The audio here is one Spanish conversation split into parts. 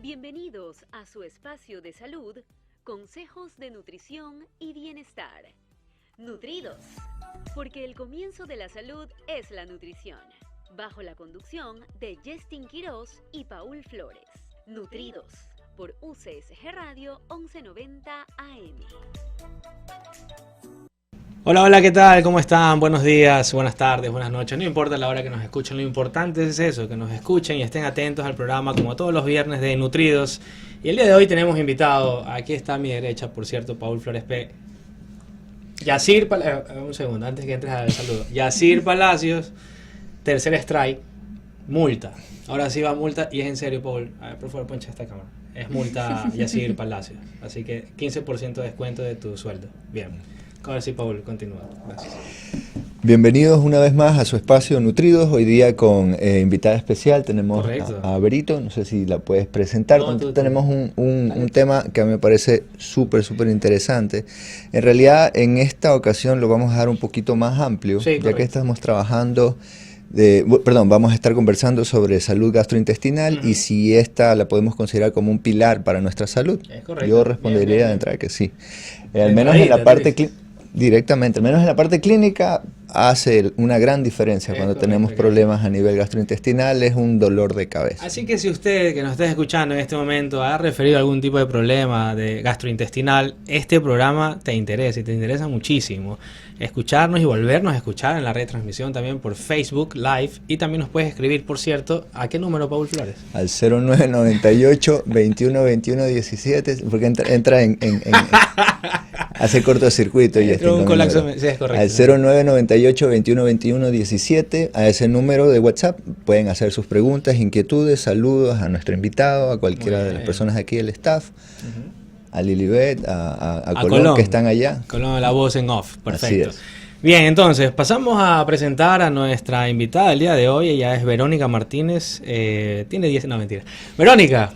Bienvenidos a su espacio de salud, consejos de nutrición y bienestar. Nutridos, porque el comienzo de la salud es la nutrición. Bajo la conducción de Justin Quiroz y Paul Flores. Nutridos, por UCSG Radio 1190 AM. Hola, hola, ¿qué tal? ¿Cómo están? Buenos días, buenas tardes, buenas noches. No importa la hora que nos escuchen, lo importante es eso, que nos escuchen y estén atentos al programa como todos los viernes de Nutridos. Y el día de hoy tenemos invitado, aquí está a mi derecha, por cierto, Paul Flores P. Yacir Palacios, un segundo, antes que entres al saludo. Yacir Palacios, tercer strike, multa. Ahora sí va multa y es en serio, Paul. A ver, por favor, poncha esta cámara. Es multa Yacir Palacios. Así que 15% de descuento de tu sueldo. Bien. Ahora sí, Paul, continúa. Gracias. Bienvenidos una vez más a su espacio Nutridos. Hoy día con invitada especial tenemos a Berito. No sé si la puedes presentar. No, tenemos un tema que a mí me parece súper interesante. En realidad, en esta ocasión lo vamos a dar un poquito más amplio, sí, ya que estamos trabajando... vamos a estar conversando sobre salud gastrointestinal y si esta la podemos considerar como un pilar para nuestra salud. Yo respondería de entrada que sí. Al menos en la parte directamente, al menos en la parte clínica hace una gran diferencia cuando tenemos problemas a nivel gastrointestinal, es un dolor de cabeza. Así que si usted que nos está escuchando en este momento ha referido a algún tipo de problema de gastrointestinal, este programa te interesa y te interesa muchísimo. Escucharnos y volvernos a escuchar en la retransmisión también por Facebook Live, y también nos puedes escribir, por cierto, ¿a qué número, Paul Flores? Al 0998 21 21 17, porque entra en hace cortocircuito y un colapso, sí, es correcto. Al 0998 21 21 17, a ese número de WhatsApp pueden hacer sus preguntas, inquietudes, saludos a nuestro invitado, a cualquiera de las personas aquí del staff. A Lilibet, a Colón, que están allá. Colón, la voz en off, perfecto. Bien, entonces, pasamos a presentar a nuestra invitada del día de hoy. Ella es Verónica Martínez, tiene 10, no, mentira. Verónica,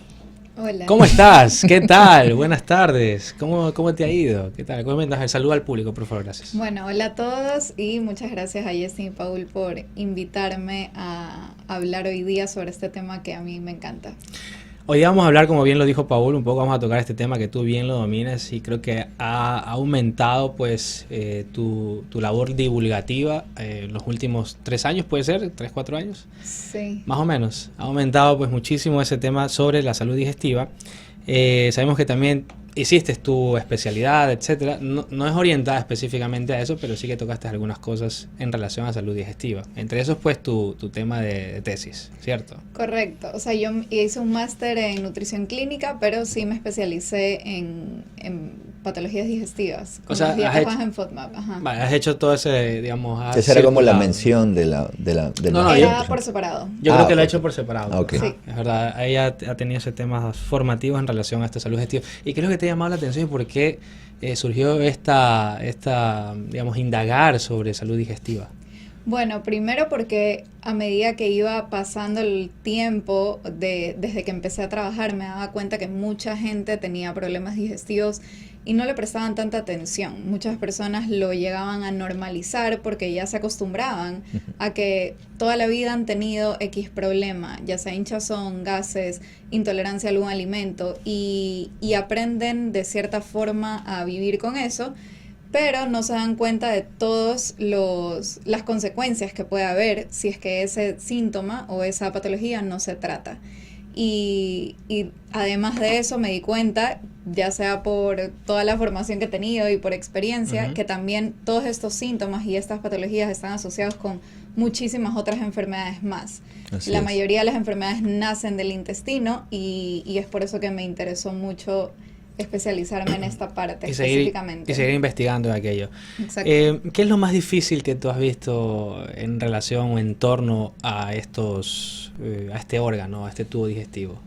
hola. ¿Cómo estás? ¿Qué tal? Buenas tardes. ¿Cómo te ha ido? ¿Qué tal? Cuéntanos el saludo al público, por favor, gracias. Bueno, hola a todos y muchas gracias a Justin y Paul por invitarme a hablar hoy día sobre este tema que a mí me encanta. Hoy vamos a hablar, como bien lo dijo Paul, un poco vamos a tocar este tema que tú bien lo dominas y creo que ha aumentado pues tu labor divulgativa en los últimos 3 años, ¿puede ser? ¿3, 4 años? Sí. Más o menos. Ha aumentado pues muchísimo ese tema sobre la salud digestiva. Sabemos que también hiciste tu especialidad, etcétera. No es orientada específicamente a eso, pero sí que tocaste algunas cosas en relación a salud digestiva. Entre esos, pues, tu tema de tesis, ¿cierto? Correcto. O sea, yo hice un máster en nutrición clínica, pero sí me especialicé en patologías digestivas. O sea, en FODMAP. Ajá. Vale, has hecho todo ese, digamos... Esa era como la mención de la era por separado. Yo creo que lo he hecho por separado. Okay. Sí. Es verdad, ella ha tenido ese temas formativos en relación a esta salud digestiva. ¿Y qué es lo que te ha llamado la atención y por qué surgió esta, digamos, indagar sobre salud digestiva? Bueno, primero porque a medida que iba pasando el tiempo, desde que empecé a trabajar, me daba cuenta que mucha gente tenía problemas digestivos y no le prestaban tanta atención. Muchas personas lo llegaban a normalizar porque ya se acostumbraban a que toda la vida han tenido X problema, ya sea hinchazón, gases, intolerancia a algún alimento, y aprenden de cierta forma a vivir con eso, pero no se dan cuenta de todas las consecuencias que puede haber si es que ese síntoma o esa patología no se trata. Y además de eso me di cuenta, ya sea por toda la formación que he tenido y por experiencia, que también todos estos síntomas y estas patologías están asociados con muchísimas otras enfermedades más. La mayoría de las enfermedades nacen del intestino y es por eso que me interesó mucho especializarme en esta parte específicamente. Y seguir investigando de aquello. Exacto. ¿Qué es lo más difícil que tú has visto en relación o en torno a a este órgano, a este tubo digestivo?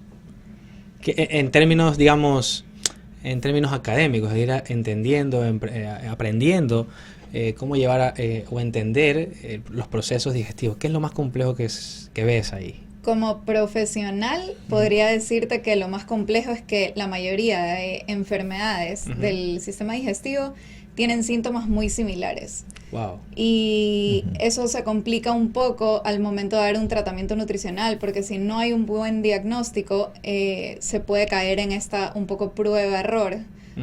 Que, en términos, digamos, en términos académicos, ir entendiendo, aprendiendo cómo llevar o entender los procesos digestivos. ¿Qué es lo más complejo que ves ahí? Como profesional, podría decirte que lo más complejo es que la mayoría de enfermedades del sistema digestivo tienen síntomas muy similares. Wow. Y eso se complica un poco al momento de dar un tratamiento nutricional, porque si no hay un buen diagnóstico, se puede caer en esta un poco prueba-error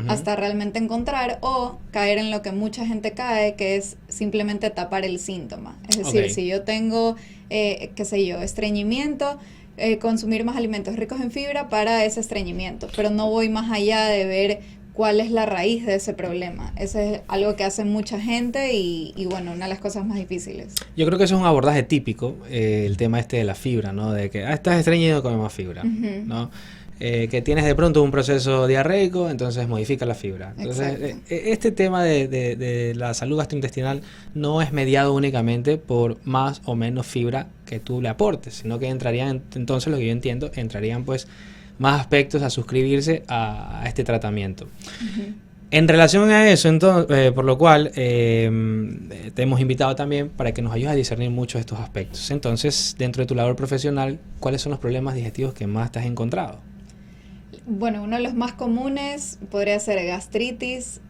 hasta realmente encontrar, o caer en lo que mucha gente cae, que es simplemente tapar el síntoma. Es decir, si yo tengo, qué sé yo, estreñimiento, consumir más alimentos ricos en fibra para ese estreñimiento, pero no voy más allá de ver cuál es la raíz de ese problema. Eso es algo que hace mucha gente y bueno, una de las cosas más difíciles. Yo creo que eso es un abordaje típico, el tema este de la fibra, ¿no? De que estás estreñido, come más fibra, ¿no? Que tienes de pronto un proceso diarreico, entonces modifica la fibra. Entonces, este tema de la salud gastrointestinal no es mediado únicamente por más o menos fibra que tú le aportes, sino que entrarían, entonces lo que yo entiendo, entrarían pues más aspectos a suscribirse a este tratamiento. En relación a eso, entonces, por lo cual te hemos invitado también para que nos ayudes a discernir muchos de estos aspectos. Entonces, dentro de tu labor profesional, ¿cuáles son los problemas digestivos que más te has encontrado? Bueno, uno de los más comunes podría ser gastritis,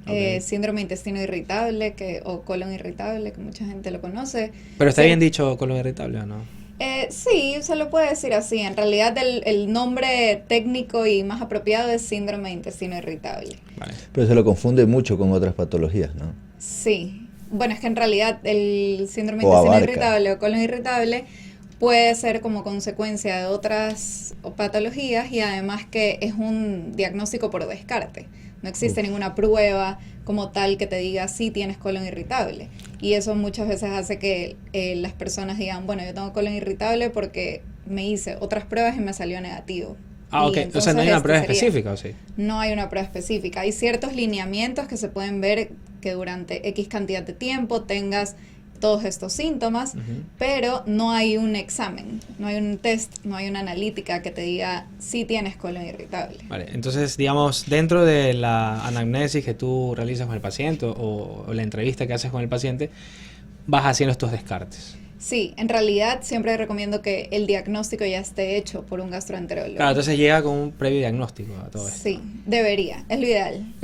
síndrome de intestino irritable o colon irritable, que mucha gente lo conoce. ¿Pero está bien dicho colon irritable o no? Sí, se lo puede decir así. En realidad el nombre técnico y más apropiado es síndrome de intestino irritable. Vale. Pero se lo confunde mucho con otras patologías, ¿no? Sí. Bueno, es que en realidad el síndrome de intestino irritable o colon irritable puede ser como consecuencia de otras patologías y además que es un diagnóstico por descarte. No existe ninguna prueba como tal que te diga sí tienes colon irritable. Y eso muchas veces hace que las personas digan, bueno, yo tengo colon irritable porque me hice otras pruebas y me salió negativo. Ok. O sea, ¿no hay una prueba específica o sí? No hay una prueba específica. Hay ciertos lineamientos que se pueden ver que durante X cantidad de tiempo tengas todos estos síntomas, pero no hay un examen, no hay un test, no hay una analítica que te diga si tienes colon irritable. Vale, entonces, digamos, dentro de la anamnesis que tú realizas con el paciente o la entrevista que haces con el paciente, vas haciendo estos descartes. Sí, en realidad siempre recomiendo que el diagnóstico ya esté hecho por un gastroenterólogo. Claro, entonces llega con un previo diagnóstico a todo esto. Sí, debería, es lo ideal.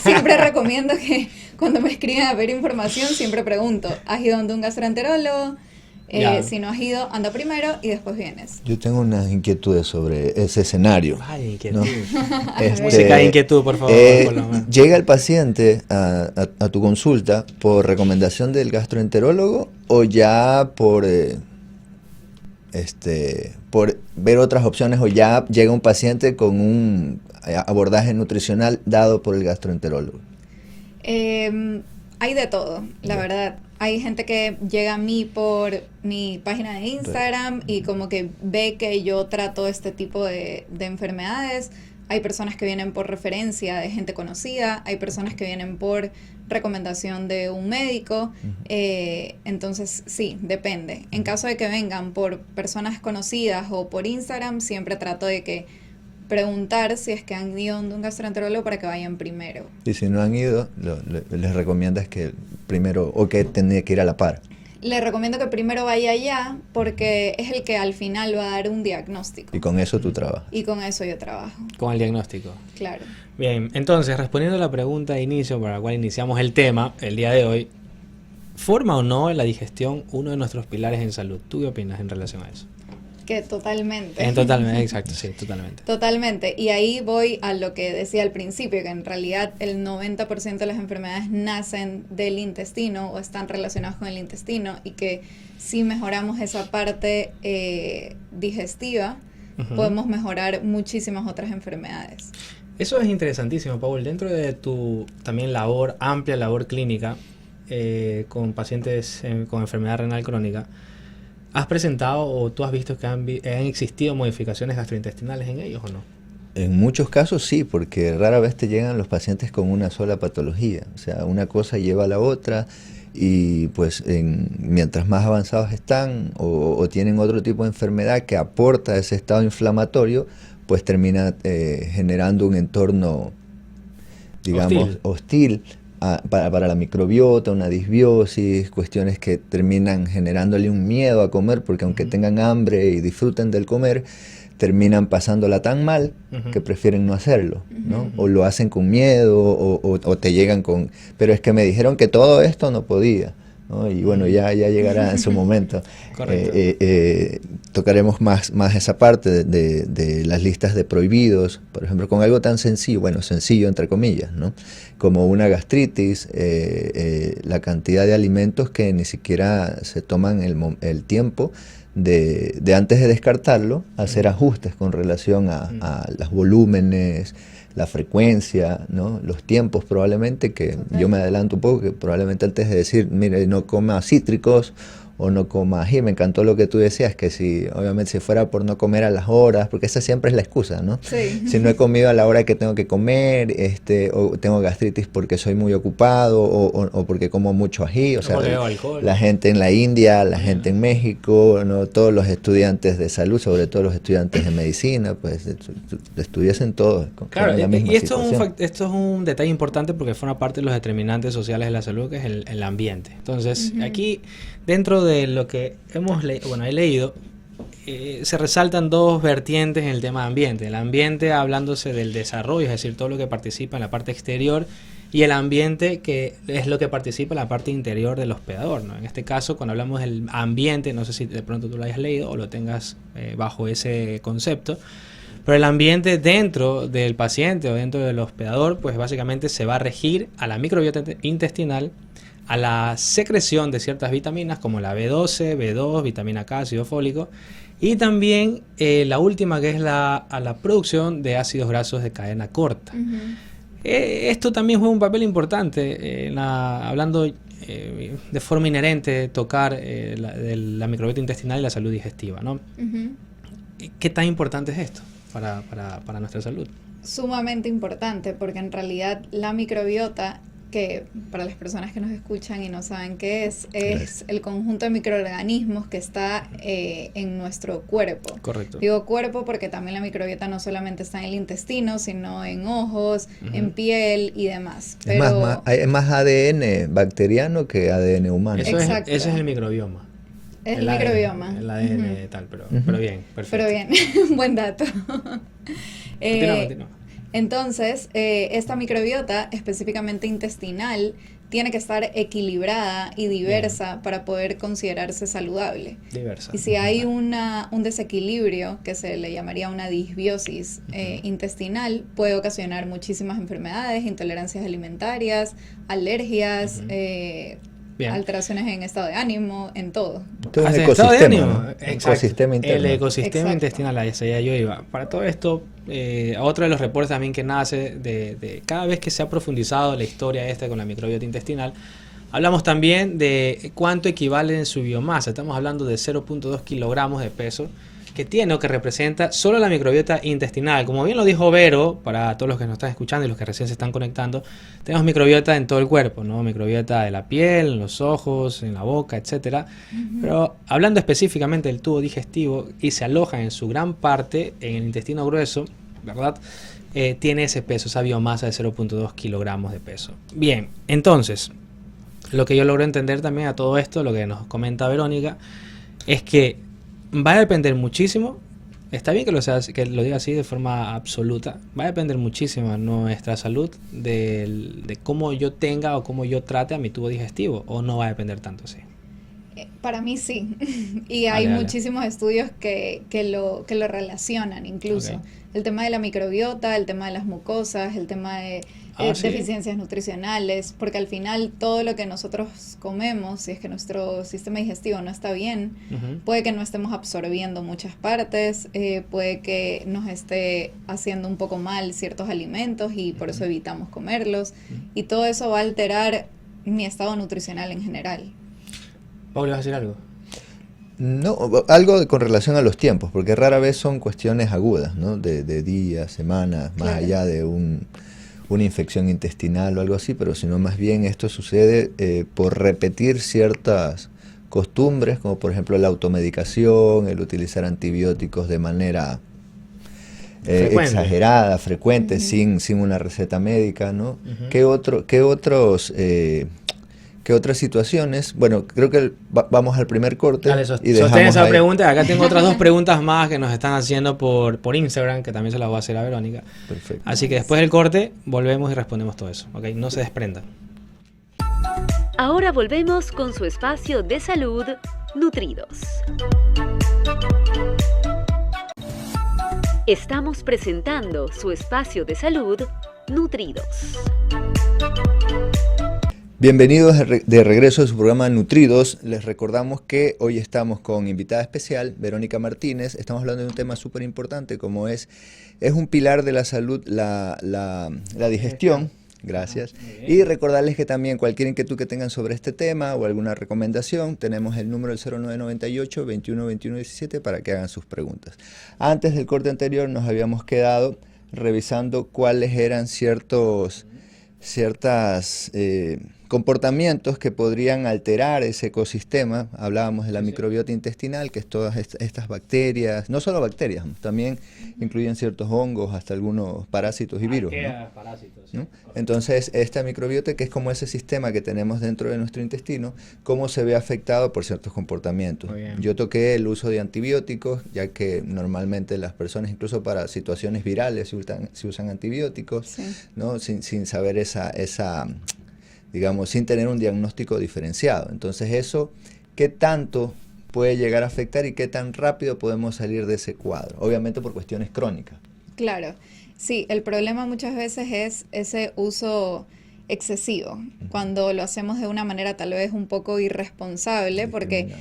Siempre recomiendo que cuando me escriben a ver información, siempre pregunto, ¿has ido donde un gastroenterólogo? Si no has ido, anda primero y después vienes. Yo tengo unas inquietudes sobre ese escenario. Ay, inquietud. ¿No? Música de inquietud, por favor. ¿Llega el paciente a tu consulta por recomendación del gastroenterólogo o ya por ver otras opciones, o ya llega un paciente con un abordaje nutricional dado por el gastroenterólogo? Hay de todo, la verdad. Hay gente que llega a mí por mi página de Instagram y como que ve que yo trato este tipo de enfermedades. Hay personas que vienen por referencia de gente conocida, hay personas que vienen por recomendación de un médico. Entonces, sí, depende. En caso de que vengan por personas conocidas o por Instagram, siempre trato de que preguntar si es que han ido a un gastroenterólogo para que vayan primero. Y si no han ido, les recomiendas que primero, o que tendría que ir a la par. Le recomiendo que primero vaya allá porque es el que al final va a dar un diagnóstico. Y con eso tú trabajas. Y con eso yo trabajo. Con el diagnóstico. Claro. Bien, entonces, respondiendo a la pregunta de inicio para la cual iniciamos el tema el día de hoy, ¿forma o no la digestión uno de nuestros pilares en salud? ¿Tú qué opinas en relación a eso? Que totalmente. Totalmente, exacto, sí, totalmente. Totalmente. Y ahí voy a lo que decía al principio, que en realidad el 90% de las enfermedades nacen del intestino o están relacionadas con el intestino, y que si mejoramos esa parte digestiva, podemos mejorar muchísimas otras enfermedades. Eso es interesantísimo, Paul. Dentro de tu también amplia labor clínica con pacientes con enfermedad renal crónica, ¿has presentado o tú has visto que han existido modificaciones gastrointestinales en ellos o no? En muchos casos sí, porque rara vez te llegan los pacientes con una sola patología. O sea, una cosa lleva a la otra y pues mientras más avanzados están o tienen otro tipo de enfermedad que aporta ese estado inflamatorio, pues termina generando un entorno, digamos, hostil para la microbiota, una disbiosis, cuestiones que terminan generándole un miedo a comer, porque aunque tengan hambre y disfruten del comer, terminan pasándola tan mal que prefieren no hacerlo, ¿no? O lo hacen con miedo o te llegan con... Pero es que me dijeron que todo esto no podía, ¿no? Y bueno, ya llegará en su momento. Tocaremos más esa parte de las listas de prohibidos, por ejemplo, con algo tan sencillo, bueno, sencillo entre comillas, ¿no? Como una gastritis, la cantidad de alimentos que ni siquiera se toman el tiempo de antes de descartarlo, hacer ajustes con relación a los volúmenes, la frecuencia, ¿no? Los tiempos probablemente, que yo me adelanto un poco, que probablemente antes de decir, mire, no coma cítricos o no coma ají, me encantó lo que tú decías, que obviamente si fuera por no comer a las horas, porque esa siempre es la excusa, ¿no? Sí. Si no he comido a la hora que tengo que comer, o tengo gastritis porque soy muy ocupado, o porque como mucho ají, o sea, la gente en la India, la gente en México, ¿no? Todos los estudiantes de salud, sobre todo los estudiantes de medicina, pues estudiasen todos. Claro, y esto es un detalle importante porque forma parte de los determinantes sociales de la salud, que es el ambiente. Entonces, aquí, dentro de lo que he leído, se resaltan dos vertientes en el tema de ambiente. El ambiente hablándose del desarrollo, es decir, todo lo que participa en la parte exterior, y el ambiente que es lo que participa en la parte interior del hospedador, ¿no? En este caso, cuando hablamos del ambiente, no sé si de pronto tú lo hayas leído o lo tengas bajo ese concepto, pero el ambiente dentro del paciente o dentro del hospedador, pues básicamente se va a regir a la microbiota intestinal, a la secreción de ciertas vitaminas como la B12, B2, vitamina K, ácido fólico, y también la última, que es a la producción de ácidos grasos de cadena corta. Esto también juega un papel importante, hablando de forma inherente, tocar de la microbiota intestinal y la salud digestiva, ¿no? ¿Qué tan importante es esto para nuestra salud? Sumamente importante, porque en realidad la microbiota, que para las personas que nos escuchan y no saben qué es el conjunto de microorganismos que está en nuestro cuerpo. Correcto. Digo cuerpo porque también la microbiota no solamente está en el intestino, sino en ojos, en piel y demás. Pero es más ADN bacteriano que ADN humano. Ese es el microbioma. Es el microbioma. El ADN tal, pero bien, perfecto. Pero bien, buen dato. Continúa. Entonces, esta microbiota, específicamente intestinal, tiene que estar equilibrada y diversa para poder considerarse saludable. Diversa. Y si hay un desequilibrio, que se le llamaría una disbiosis intestinal, puede ocasionar muchísimas enfermedades, intolerancias alimentarias, alergias, alteraciones en estado de ánimo, en todo. Todo el estado de ánimo. Ecosistema interno. El ecosistema intestinal, ahí yo iba. Para todo esto, otro de los reportes también que nace de cada vez que se ha profundizado la historia con la microbiota intestinal, hablamos también de cuánto equivale en su biomasa. Estamos hablando de 0.2 kilogramos de peso que tiene o que representa solo la microbiota intestinal. Como bien lo dijo Vero, para todos los que nos están escuchando y los que recién se están conectando, tenemos microbiota en todo el cuerpo, ¿no? Microbiota de la piel, en los ojos, en la boca, etcétera. Pero hablando específicamente del tubo digestivo, y se aloja en su gran parte en el intestino grueso, ¿verdad? Tiene ese peso, esa biomasa de 0.2 kilogramos de peso. Bien, entonces, lo que yo logro entender también a todo esto, lo que nos comenta Verónica, es que va a depender muchísimo, está bien que lo diga así de forma absoluta, va a depender muchísimo nuestra salud de cómo yo tenga o cómo yo trate a mi tubo digestivo, o no va a depender tanto así. Para mí sí, y hay muchísimos estudios que lo relacionan incluso. Okay. El tema de la microbiota, el tema de las mucosas, el tema de deficiencias nutricionales, porque al final todo lo que nosotros comemos, si es que nuestro sistema digestivo no está bien, puede que no estemos absorbiendo muchas partes, puede que nos esté haciendo un poco mal ciertos alimentos y por eso evitamos comerlos, y todo eso va a alterar mi estado nutricional en general. Pablo, ¿vas a decir algo? No, algo con relación a los tiempos, porque rara vez son cuestiones agudas, ¿no? De días, semanas, más allá de una infección intestinal o algo así, pero sino más bien esto sucede por repetir ciertas costumbres, como por ejemplo la automedicación, el utilizar antibióticos de manera exagerada, frecuente, sin una receta médica, ¿no? ¿Qué ¿Qué otras situaciones? Bueno, creo que vamos al primer corte. Dale, sostén esa pregunta. Acá tengo otras 2 preguntas más que nos están haciendo por Instagram, que también se las voy a hacer a Verónica. Perfecto. Así que después del corte volvemos y respondemos todo eso. ¿Okay? No se desprendan. Ahora volvemos con su espacio de salud, Nutridos. Estamos presentando su espacio de salud, Nutridos. Bienvenidos de regreso a su programa Nutridos. Les recordamos que hoy estamos con invitada especial, Verónica Martínez. Estamos hablando de un tema súper importante como es un pilar de la salud, la digestión. Gracias. Y recordarles que también cualquier inquietud que tengan sobre este tema o alguna recomendación, tenemos el número del 0998 21 21 17 para que hagan sus preguntas. Antes del corte anterior nos habíamos quedado revisando cuáles eran ciertos comportamientos que podrían alterar ese ecosistema. Hablábamos de la microbiota intestinal, que es todas estas bacterias, no solo bacterias, también incluyen ciertos hongos, hasta algunos parásitos y virus, ¿no? Parásitos, ¿no? Entonces, esta microbiota, que es como ese sistema que tenemos dentro de nuestro intestino, cómo se ve afectado por ciertos comportamientos. Yo toqué el uso de antibióticos, ya que normalmente las personas, incluso para situaciones virales, se usan antibióticos, sí, ¿no? Sin saber digamos, sin tener un diagnóstico diferenciado. Entonces, eso, ¿qué tanto puede llegar a afectar y qué tan rápido podemos salir de ese cuadro? Obviamente por cuestiones crónicas. Claro, sí, el problema muchas veces es ese uso excesivo, cuando lo hacemos de una manera tal vez un poco irresponsable, porque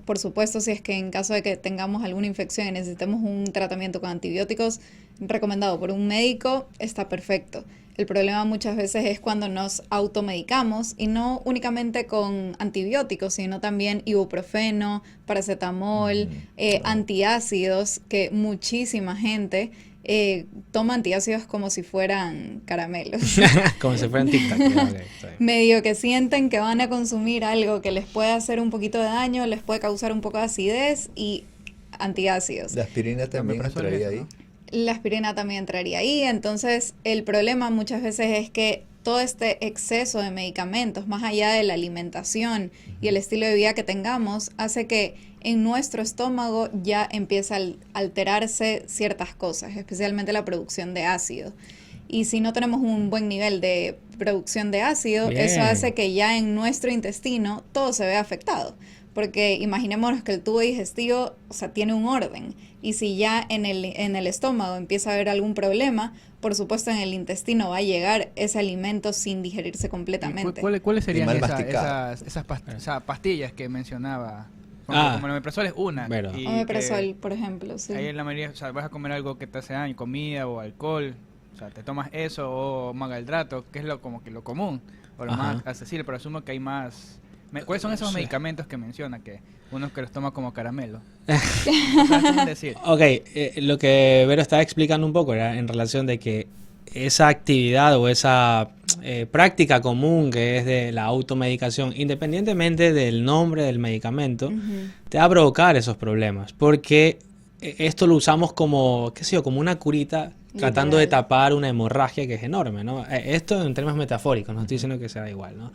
por supuesto, si es que en caso de que tengamos alguna infección y necesitemos un tratamiento con antibióticos recomendado por un médico, está perfecto. El problema muchas veces es cuando nos automedicamos, y no únicamente con antibióticos, sino también ibuprofeno, paracetamol, antiácidos, que muchísima gente toma antiácidos como si fueran caramelos. Como si fueran tic-tac. Medio que sienten que van a consumir algo que les puede hacer un poquito de daño, les puede causar un poco de acidez, y antiácidos. La aspirina también entraría ahí. La aspirina también entraría ahí. Entonces, el problema muchas veces es que todo este exceso de medicamentos, más allá de la alimentación y el estilo de vida que tengamos, hace que en nuestro estómago ya empieza a alterarse ciertas cosas, especialmente la producción de ácido. Y si no tenemos un buen nivel de producción de ácido, eso hace que ya en nuestro intestino todo se vea afectado. Porque imaginémonos que el tubo digestivo, o sea, tiene un orden. Y si ya en el estómago empieza a haber algún problema, por supuesto en el intestino va a llegar ese alimento sin digerirse completamente. ¿Cuáles serían esas pastillas que mencionaba? Como el omeprazol es una. Omeprazol, por ejemplo, sí. Ahí en la mayoría, o sea, vas a comer algo que te hace daño, comida o alcohol, o sea, te tomas eso o magaldrato, que es como que lo común, o lo más accesible, pero asumo que hay más. ¿Cuáles son esos medicamentos que menciona? Que unos que los toma como caramelo. Decir. Ok, lo que Vero estaba explicando un poco era en relación de que esa actividad o esa práctica común que es de la automedicación, independientemente del nombre del medicamento, te va a provocar esos problemas. Porque esto lo usamos como, qué sé yo, como una curita tratando de tapar una hemorragia que es enorme, ¿no? Esto en términos metafóricos, no estoy diciendo que sea igual, ¿no?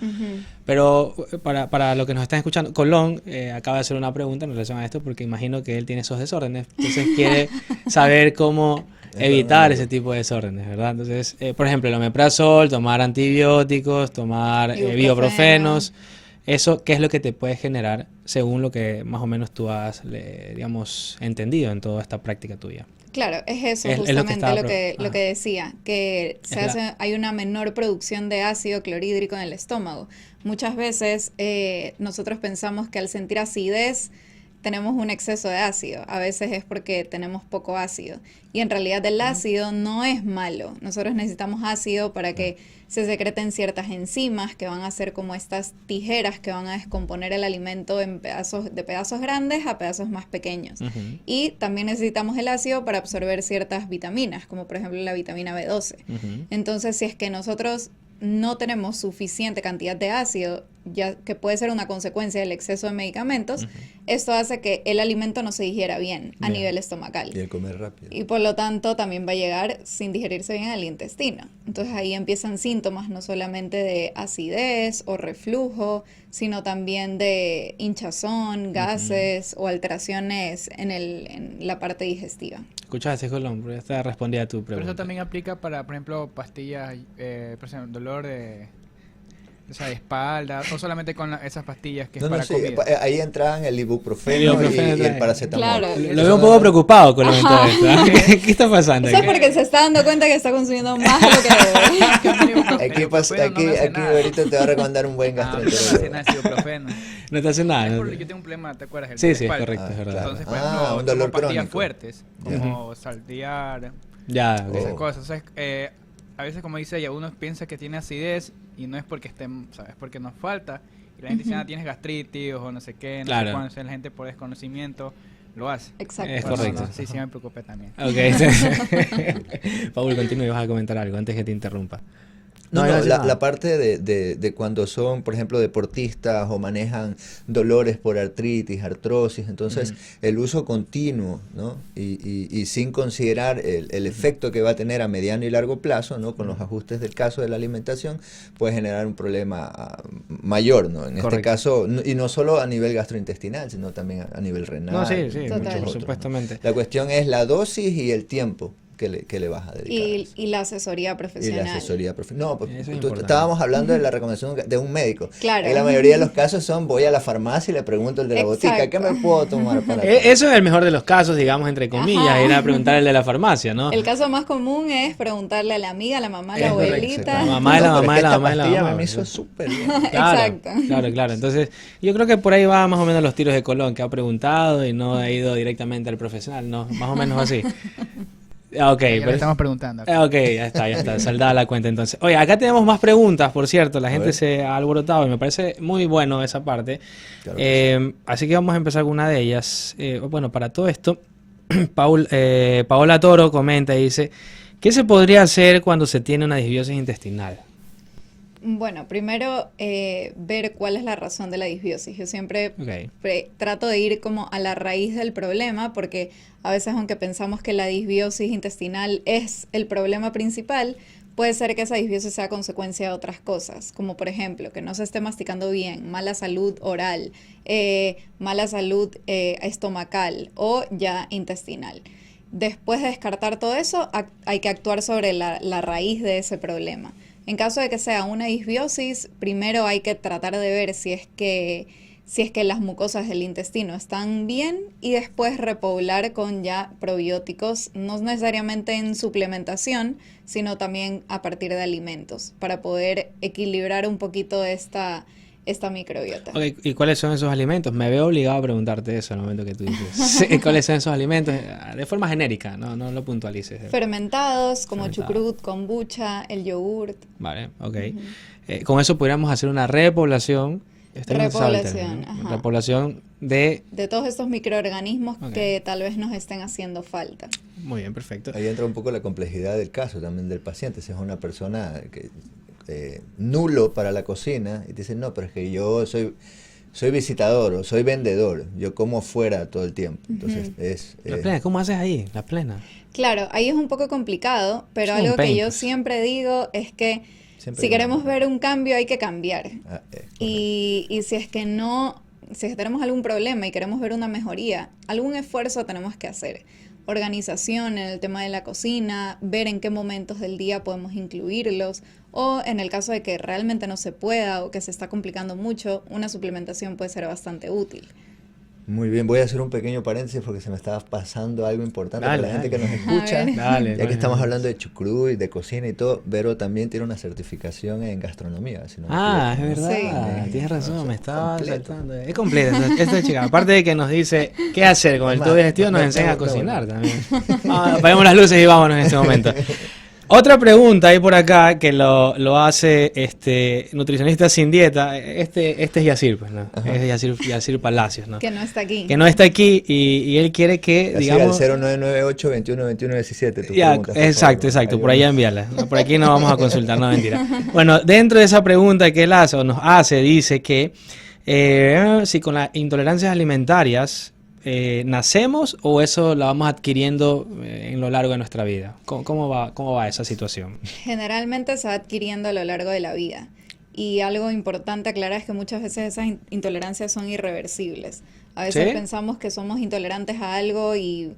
Pero para lo que nos están escuchando, Colón acaba de hacer una pregunta en relación a esto, porque imagino que él tiene esos desórdenes, entonces quiere saber cómo evitar ese tipo de desórdenes, ¿verdad? Entonces, por ejemplo, el omeprazol, tomar antibióticos, tomar ibuprofenos, eso, ¿qué es lo que te puede generar según lo que más o menos tú has, digamos, entendido en toda esta práctica tuya? Claro, es eso justamente lo que decía, que hay una menor producción de ácido clorhídrico en el estómago. Muchas veces nosotros pensamos que al sentir acidez tenemos un exceso de ácido. A veces es porque tenemos poco ácido. Y en realidad el ácido no es malo. Nosotros necesitamos ácido para que se secreten ciertas enzimas que van a ser como estas tijeras que van a descomponer el alimento de pedazos grandes a pedazos más pequeños. Y también necesitamos el ácido para absorber ciertas vitaminas, como por ejemplo la vitamina B12. Entonces, si es que nosotros no tenemos suficiente cantidad de ácido, ya que puede ser una consecuencia del exceso de medicamentos, esto hace que el alimento no se digiera bien a nivel estomacal. Y el comer rápido. Y por lo tanto también va a llegar sin digerirse bien al intestino. Entonces ahí empiezan síntomas no solamente de acidez o reflujo, sino también de hinchazón, gases o alteraciones en la parte digestiva. ¿Escuchaste, Colón? Ya está respondida a tu pregunta. Pero eso también aplica para, por ejemplo, pastillas, por ejemplo, dolor de espalda, o solamente con esas pastillas que es para comida. Ahí entraban el ibuprofeno y el paracetamol. Claro. Lo veo un poco preocupado con lo todo esto. ¿Qué está pasando? Eso es porque se está dando cuenta que está consumiendo más de lo que debe. Aquí ahorita te va a recomendar un buen gastroenterólogo. No te hace nada. Yo tengo un problema, ¿te acuerdas? Sí, es correcto, es verdad. Entonces, por ejemplo, un dolor pastillas crónico fuertes, como saldear, okay. esas cosas. Entonces, a veces, como dice ella, uno piensa que tiene acidez y no es porque es porque nos falta. Y la gente dice, tienes gastritis o no sé qué, no sé cuándo. Entonces, la gente por desconocimiento lo hace. Exacto. Es correcto. Sí, me preocupé también. Ok. Paul, continúa y vas a comentar algo antes que te interrumpa. La parte de cuando son, por ejemplo, deportistas o manejan dolores por artritis, artrosis, entonces el uso continuo, ¿no? y sin considerar el efecto que va a tener a mediano y largo plazo, ¿no? Con los ajustes del caso de la alimentación, puede generar un problema mayor, ¿no? En este caso, y no solo a nivel gastrointestinal, sino también a nivel renal. No, sí, muchos supuestamente. ¿no? La cuestión es la dosis y el tiempo que le vas a dedicar. Y la asesoría profesional. No, estábamos hablando de la recomendación de un médico. Claro. Y la mayoría de los casos son, voy a la farmacia y le pregunto al de la botica, ¿qué me puedo tomar para Eso es el mejor de los casos, digamos, entre comillas, ir a preguntarle al de la farmacia, ¿no? El caso más común es preguntarle a la amiga, a la mamá, a la abuelita. La mamá de la mamá de la mamá de la mamá. Me hizo súper bien. Exacto. Claro. Entonces, yo creo que por ahí va más o menos los tiros de Colón, que ha preguntado y no ha ido directamente al profesional, ¿no? Más o menos así. Ok, le estamos preguntando. Ok, ya está, saldada la cuenta entonces. Oye, acá tenemos más preguntas, por cierto, la gente se ha alborotado y me parece muy bueno esa parte. Claro, así que vamos a empezar con una de ellas. Bueno, para todo esto, Paola Toro comenta y dice, ¿qué se podría hacer cuando se tiene una disbiosis intestinal? Bueno, primero ver cuál es la razón de la disbiosis. Yo siempre trato de ir como a la raíz del problema, porque a veces aunque pensamos que la disbiosis intestinal es el problema principal, puede ser que esa disbiosis sea consecuencia de otras cosas, como por ejemplo que no se esté masticando bien, mala salud oral, mala salud estomacal o ya intestinal. Después de descartar todo eso, hay que actuar sobre la raíz de ese problema. En caso de que sea una disbiosis, primero hay que tratar de ver si es que las mucosas del intestino están bien y después repoblar con ya probióticos, no necesariamente en suplementación, sino también a partir de alimentos, para poder equilibrar un poquito esta microbiota. Okay, ¿y cuáles son esos alimentos? Me veo obligado a preguntarte eso al momento que tú dices. ¿Cuáles son esos alimentos? De forma genérica, no lo puntualices. Fermentados, como chucrut, kombucha, el yogurt. Vale, ok. Con eso podríamos hacer una repoblación. Repoblación de todos estos microorganismos que tal vez nos estén haciendo falta. Muy bien, perfecto. Ahí entra un poco la complejidad del caso también del paciente. Si es una persona que nulo para la cocina y te dicen, no, pero es que yo soy visitador o soy vendedor, yo como fuera todo el tiempo. Entonces la plena, ¿cómo haces ahí? La plena. Claro, ahí es un poco complicado, pero algo que yo siempre digo es que si queremos ver un cambio hay que cambiar. Y si es que tenemos algún problema y queremos ver una mejoría, algún esfuerzo tenemos que hacer. Organización en el tema de la cocina, ver en qué momentos del día podemos incluirlos, o en el caso de que realmente no se pueda o que se está complicando mucho, una suplementación puede ser bastante útil. Muy bien, voy a hacer un pequeño paréntesis porque se me estaba pasando algo importante para la gente que nos escucha. Ya que estamos hablando de chucrut y de cocina y todo, Vero también tiene una certificación en gastronomía. Si no es verdad, sí. Tienes razón, me estaba saltando. Es completa esta chica. Aparte de que nos dice qué hacer con el tubo digestivo, nos enseña a cocinar también. Apagamos las luces y vámonos en este momento. Otra pregunta hay por acá que lo hace nutricionista sin dieta. Este es Yacir, pues, ¿no? Ajá. Es Yacir Palacios, ¿no? Que no está aquí. Que no está aquí y él quiere que, Yacir, digamos... al 0998-2121-17. Exacto. Por allá envíala. Por aquí no vamos a consultar, no, mentira. Bueno, dentro de esa pregunta que él hace o nos hace, dice que si con las intolerancias alimentarias... ¿nacemos o eso lo vamos adquiriendo en lo largo de nuestra vida? ¿Cómo va esa situación? Generalmente se va adquiriendo a lo largo de la vida. Y algo importante aclarar es que muchas veces esas intolerancias son irreversibles. A veces pensamos que somos intolerantes a algo y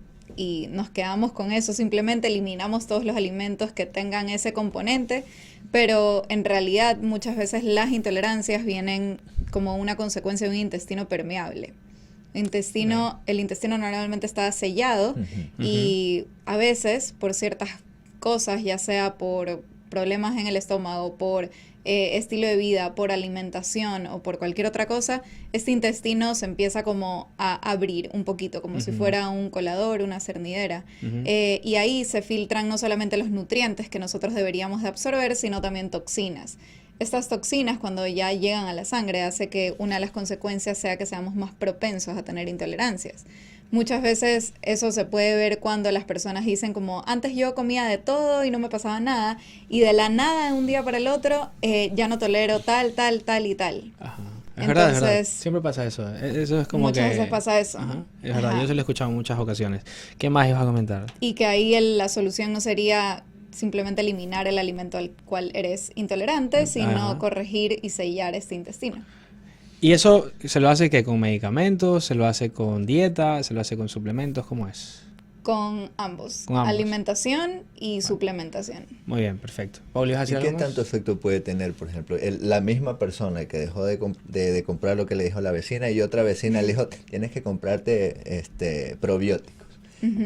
nos quedamos con eso, simplemente eliminamos todos los alimentos que tengan ese componente, pero en realidad muchas veces las intolerancias vienen como una consecuencia de un intestino permeable. El intestino normalmente está sellado y a veces por ciertas cosas, ya sea por problemas en el estómago, por estilo de vida, por alimentación o por cualquier otra cosa, este intestino se empieza como a abrir un poquito, como si fuera un colador, una cernidera. Y ahí se filtran no solamente los nutrientes que nosotros deberíamos de absorber, sino también toxinas. Estas toxinas, cuando ya llegan a la sangre, hace que una de las consecuencias sea que seamos más propensos a tener intolerancias. Muchas veces eso se puede ver cuando las personas dicen como, antes yo comía de todo y no me pasaba nada, y de la nada de un día para el otro ya no tolero tal y tal. Ajá. Es verdad. Siempre pasa eso. Eso es como muchas veces pasa eso. Ajá. Es verdad, yo se lo he escuchado en muchas ocasiones. ¿Qué más ibas a comentar? Y que ahí la solución no sería simplemente eliminar el alimento al cual eres intolerante, sino corregir y sellar este intestino. ¿Y eso se lo hace qué? ¿Con medicamentos? ¿Se lo hace con dieta? ¿Se lo hace con suplementos? ¿Cómo es? Con ambos. Alimentación y suplementación. Muy bien, perfecto. Paul, ¿ibas a decir algo más? ¿Qué tanto efecto puede tener, por ejemplo, la misma persona que dejó de comprar lo que le dijo la vecina y otra vecina le dijo, tienes que comprarte probióticos?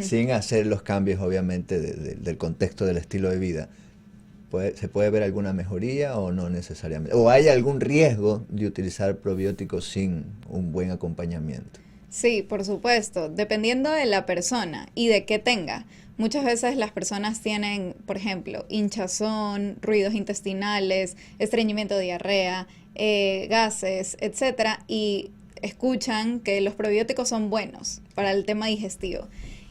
Sin hacer los cambios, obviamente, del contexto del estilo de vida, ¿se puede ver alguna mejoría o no necesariamente? ¿O hay algún riesgo de utilizar probióticos sin un buen acompañamiento? Sí, por supuesto, dependiendo de la persona y de qué tenga. Muchas veces las personas tienen, por ejemplo, hinchazón, ruidos intestinales, estreñimiento, diarrea, gases, etcétera, y escuchan que los probióticos son buenos para el tema digestivo.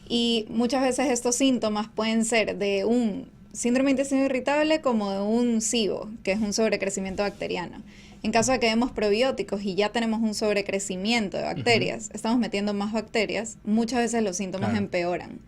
Y muchas veces estos síntomas pueden ser de un síndrome de intestino irritable como de un SIBO, que es un sobrecrecimiento bacteriano. En caso de que demos probióticos y ya tenemos un sobrecrecimiento de bacterias, estamos metiendo más bacterias, muchas veces los síntomas empeoran.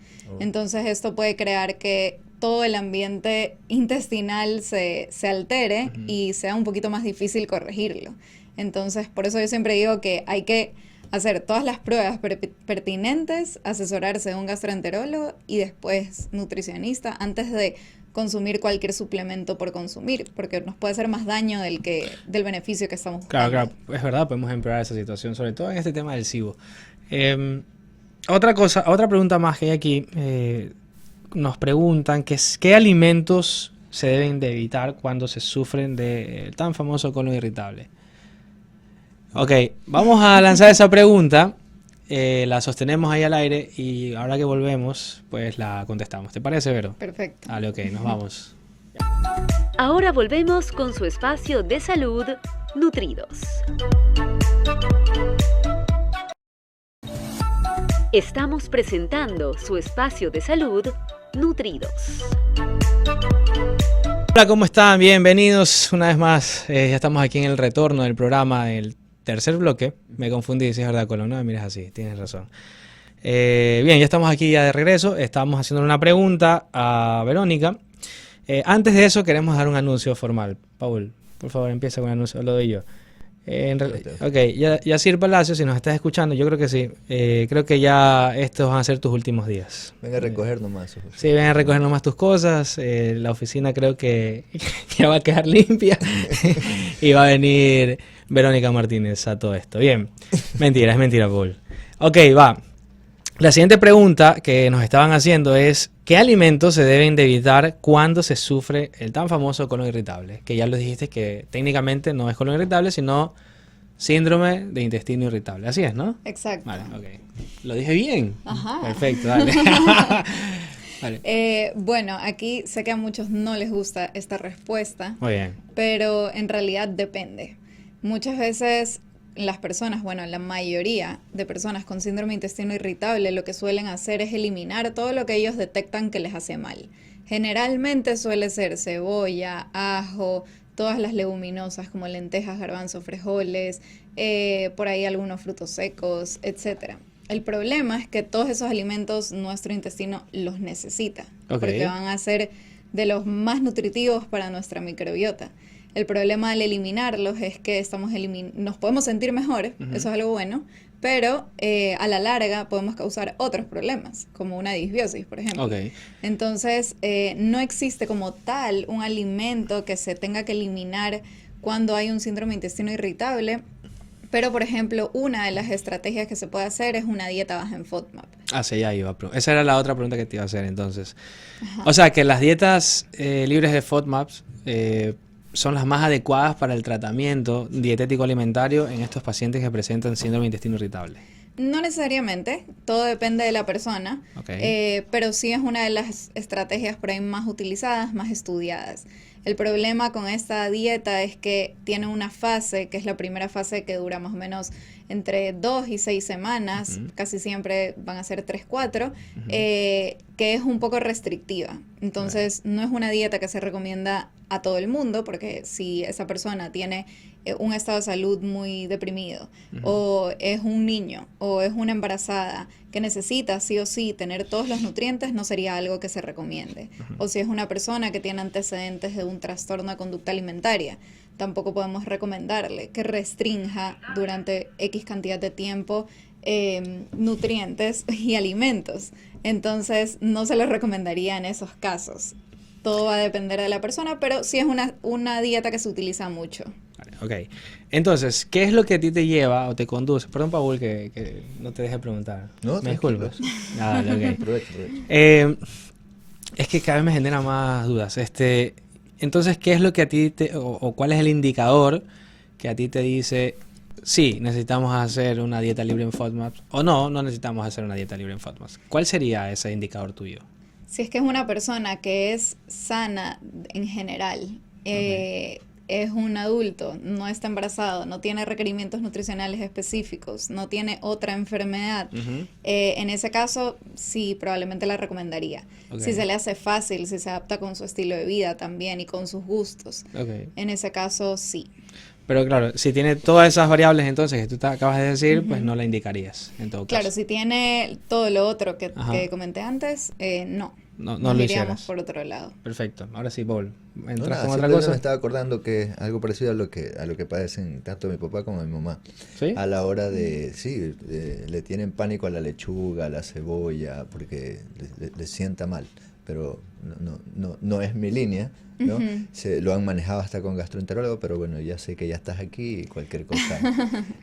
Entonces esto puede crear que todo el ambiente intestinal se altere y sea un poquito más difícil corregirlo. Entonces por eso yo siempre digo que hay que hacer todas las pruebas pertinentes, asesorarse de un gastroenterólogo y después nutricionista antes de consumir cualquier suplemento por consumir, porque nos puede hacer más daño del beneficio que estamos buscando. Claro, es verdad, podemos empeorar esa situación, sobre todo en este tema del SIBO. Otra pregunta más que hay aquí, nos preguntan ¿qué alimentos se deben de evitar cuando se sufren del tan famoso colon irritable? Ok, vamos a lanzar esa pregunta, la sostenemos ahí al aire y ahora que volvemos, pues la contestamos. ¿Te parece, Vero? Perfecto. Vale, ok, nos vamos. Ahora volvemos con su espacio de salud, Nutridos. Estamos presentando su espacio de salud, Nutridos. Hola, ¿cómo están? Bienvenidos una vez más. Ya estamos aquí en el retorno del programa, el tercer bloque. Me confundí, si es verdad, Colón, no me miras así, tienes razón. Bien, ya estamos aquí ya de regreso. Estamos haciendo una pregunta a Verónica. Antes de eso queremos dar un anuncio formal. Paul, por favor, empieza con el anuncio, lo doy yo. Yacir Palacios, si nos estás escuchando, yo creo que sí. Creo que ya estos van a ser tus últimos días. Ven a recoger nomás. Sí, ven a recoger nomás tus cosas. La oficina creo que ya va a quedar limpia. Y va a venir Verónica Martínez a todo esto. Bien, es mentira, Paul. Ok, va. La siguiente pregunta que nos estaban haciendo es ¿qué alimentos se deben de evitar cuando se sufre el tan famoso colon irritable? Que ya lo dijiste que técnicamente no es colon irritable, sino síndrome de intestino irritable. Así es, ¿no? Exacto. Vale, ok. ¿Lo dije bien? Ajá. Perfecto, dale. Vale. Bueno, aquí sé que a muchos no les gusta esta respuesta. Muy bien. Pero en realidad depende. Muchas veces las personas, bueno, la mayoría de personas con síndrome de intestino irritable lo que suelen hacer es eliminar todo lo que ellos detectan que les hace mal. Generalmente suele ser cebolla, ajo, todas las leguminosas como lentejas, garbanzos, frijoles, por ahí algunos frutos secos, etcétera. El problema es que todos esos alimentos nuestro intestino los necesita, porque van a ser de los más nutritivos para nuestra microbiota. El problema al eliminarlos es que nos podemos sentir mejor, eso es algo bueno, pero a la larga podemos causar otros problemas, como una disbiosis, por ejemplo. Entonces, no existe como tal un alimento que se tenga que eliminar cuando hay un síndrome de intestino irritable. Pero, por ejemplo, una de las estrategias que se puede hacer es una dieta baja en FODMAP. Sí, ya iba. Esa era la otra pregunta que te iba a hacer, entonces. Ajá. O sea, que las dietas libres de FODMAPs son las más adecuadas para el tratamiento dietético alimentario en estos pacientes que presentan síndrome de intestino irritable. No necesariamente, todo depende de la persona, pero sí es una de las estrategias por ahí más utilizadas, más estudiadas. El problema con esta dieta es que tiene una fase, que es la primera fase que dura más o menos entre 2 y 6 semanas, casi siempre van a ser 3, 4, que es un poco restrictiva. Entonces, no es una dieta que se recomienda a todo el mundo, porque si esa persona tiene un estado de salud muy deprimido, o es un niño, o es una embarazada que necesita sí o sí tener todos los nutrientes, no sería algo que se recomiende. O si es una persona que tiene antecedentes de un trastorno de conducta alimentaria, tampoco podemos recomendarle que restrinja durante X cantidad de tiempo nutrientes y alimentos. Entonces, no se lo recomendaría en esos casos. Todo va a depender de la persona, pero sí es una dieta que se utiliza mucho. Ok. Entonces, ¿qué es lo que a ti te lleva o te conduce? Perdón, Paul, que no te deje preguntar. No, ¿Me disculpas? Dale, ok. Aprovecho. Es que cada vez me genera más dudas. Entonces, ¿qué es lo que a ti o cuál es el indicador que a ti te dice, sí, necesitamos hacer una dieta libre en FODMAPs, o no necesitamos hacer una dieta libre en FODMAPs? ¿Cuál sería ese indicador tuyo? Si es que es una persona que es sana en general, es un adulto, no está embarazado, no tiene requerimientos nutricionales específicos, no tiene otra enfermedad, en ese caso sí, probablemente la recomendaría. Si se le hace fácil, si se adapta con su estilo de vida también y con sus gustos, en ese caso sí. Pero claro, si tiene todas esas variables entonces que tú acabas de decir, pues no la indicarías en todo caso. Claro, si tiene todo lo otro que comenté antes, no. No lo hicieras. Por otro lado. Perfecto. Ahora sí, Paul, ¿entras con otra cosa? Me estaba acordando que algo parecido a lo que padecen tanto mi papá como mi mamá. ¿Sí? A la hora le tienen pánico a la lechuga, a la cebolla, porque les sienta mal. Pero no es mi línea, ¿no? Lo han manejado hasta con gastroenterólogo, pero bueno, ya sé que ya estás aquí y cualquier cosa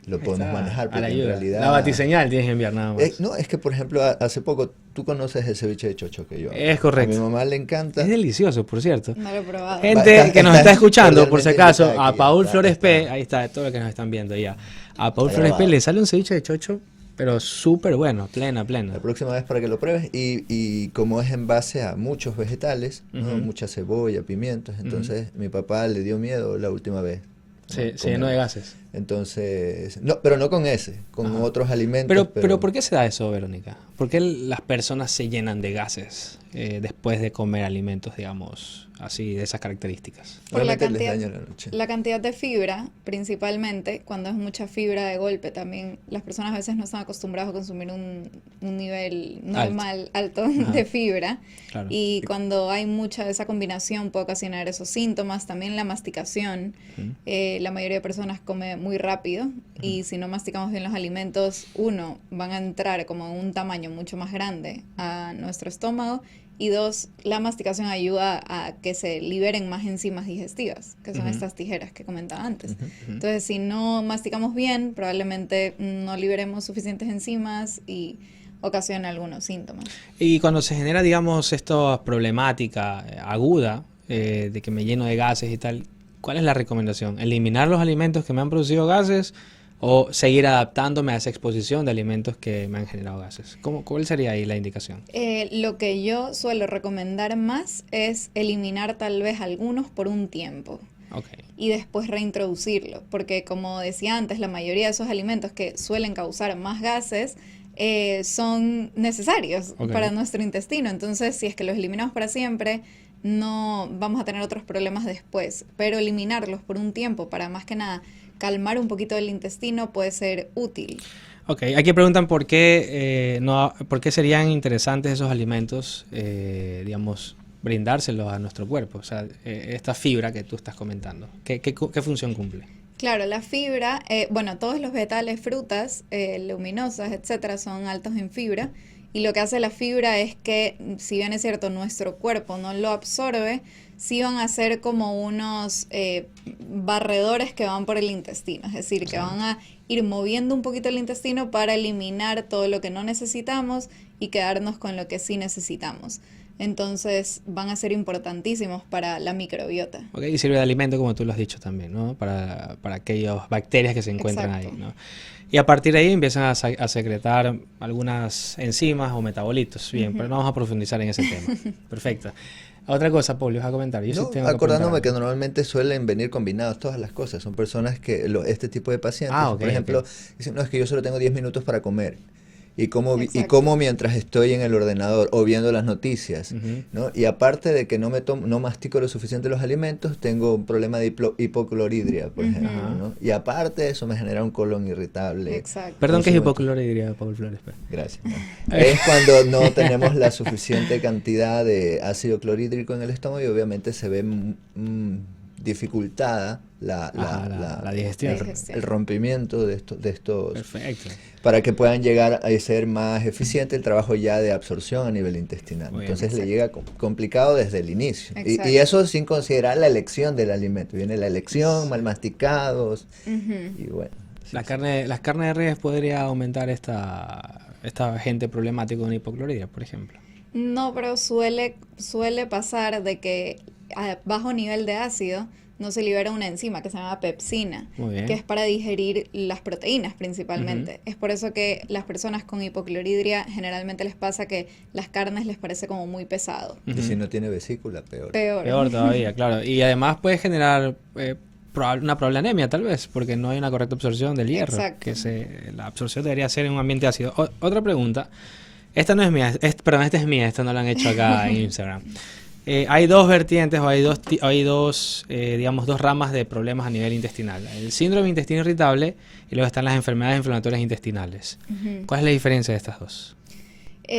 lo podemos manejar. Porque en realidad, la batiseñal tienes que enviar nada más. No, es que por ejemplo, hace poco, tú conoces el ceviche de chocho que yo hago. Es correcto. A mi mamá le encanta. Es delicioso, por cierto. No lo he probado. Gente que nos está escuchando, por si acaso, a Paul Flores P, ahí está, todo lo que nos están viendo ya. A Paul Flores P le sale un ceviche de chocho, pero súper bueno, plena. La próxima vez para que lo pruebes, y como es en base a muchos vegetales, ¿no? Mucha cebolla, pimientos, entonces mi papá le dio miedo la última vez. Se llenó de gases. Entonces, pero no con con otros alimentos. Pero ¿por qué se da eso, Verónica? ¿Por qué las personas se llenan de gases después de comer alimentos, digamos, así, de esas características? Por la cantidad de fibra, principalmente, cuando es mucha fibra de golpe también, las personas a veces no están acostumbradas a consumir un nivel normal, alto de fibra. Claro. Y cuando hay mucha de esa combinación puede ocasionar esos síntomas. También la masticación. La mayoría de personas come muy rápido y si no masticamos bien los alimentos, van a entrar como en un tamaño mucho más grande a nuestro estómago, y 2, la masticación ayuda a que se liberen más enzimas digestivas, que son estas tijeras que comentaba antes. Entonces, si no masticamos bien, probablemente no liberemos suficientes enzimas y ocasiona algunos síntomas. Y cuando se genera, digamos, esta problemática aguda de que me lleno de gases y tal, ¿cuál es la recomendación? ¿Eliminar los alimentos que me han producido gases o seguir adaptándome a esa exposición de alimentos que me han generado gases? ¿Cuál sería ahí la indicación? Lo que yo suelo recomendar más es eliminar tal vez algunos por un tiempo. Okay. Y después reintroducirlo, porque como decía antes, la mayoría de esos alimentos que suelen causar más gases son necesarios para nuestro intestino. Entonces, si es que los eliminamos para siempre, no vamos a tener otros problemas después. Pero eliminarlos por un tiempo para más que nada calmar un poquito el intestino puede ser útil. Ok, aquí preguntan por qué serían interesantes esos alimentos, digamos, brindárselos a nuestro cuerpo. O sea, esta fibra que tú estás comentando, ¿qué función cumple? Claro, la fibra, todos los vegetales, frutas, leguminosas, etcétera, son altos en fibra. Y lo que hace la fibra es que, si bien es cierto, nuestro cuerpo no lo absorbe, sí van a ser como unos barredores que van por el intestino. Es decir, que van a ir moviendo un poquito el intestino para eliminar todo lo que no necesitamos y quedarnos con lo que sí necesitamos. Entonces van a ser importantísimos para la microbiota. Ok, y sirve de alimento, como tú lo has dicho también, ¿no? Para aquellas bacterias que se encuentran ahí, ¿no? Y a partir de ahí empiezan a secretar algunas enzimas o metabolitos. Bien, pero no vamos a profundizar en ese tema. Perfecto. Otra cosa, Paul, ¿vas a comentar? Acordándome que normalmente suelen venir combinados todas las cosas. Son personas que, este tipo de pacientes, por ejemplo, dicen, no, es que yo solo tengo 10 minutos para comer. Y como mientras estoy en el ordenador o viendo las noticias, ¿no? Y aparte de que no mastico lo suficiente los alimentos, tengo un problema de hipocloridria, por ejemplo, ¿no? Y aparte de eso me genera un colon irritable. Exacto. Perdón, ¿qué es hipocloridria, Paul Flores? Gracias. Es cuando no tenemos la suficiente cantidad de ácido clorhídrico en el estómago y obviamente se ve dificultada la digestión, el rompimiento de estos. Perfecto. Para que puedan llegar a ser más eficiente el trabajo ya de absorción a nivel intestinal. Muy Entonces bien, le llega complicado desde el inicio. Y eso sin considerar la elección del alimento. Viene la elección, mal masticados, y bueno. Las carnes de res podría aumentar esta agente problemático con hipocloridria, por ejemplo. No, pero suele pasar de que a bajo nivel de ácido no se libera una enzima que se llama pepsina, que es para digerir las proteínas principalmente. Es por eso que las personas con hipocloridria generalmente les pasa que las carnes les parece como muy pesado. Y si no tiene vesícula, peor. Peor todavía, claro. Y además puede generar una probable anemia, tal vez, porque no hay una correcta absorción del hierro. Exacto. La absorción debería ser en un ambiente ácido. Otra pregunta. Esta no es mía, esta es mía, esta no la han hecho acá en Instagram. Hay dos vertientes o hay dos ramas de problemas a nivel intestinal. El síndrome de intestino irritable y luego están las enfermedades inflamatorias intestinales. ¿Cuál es la diferencia de estas dos?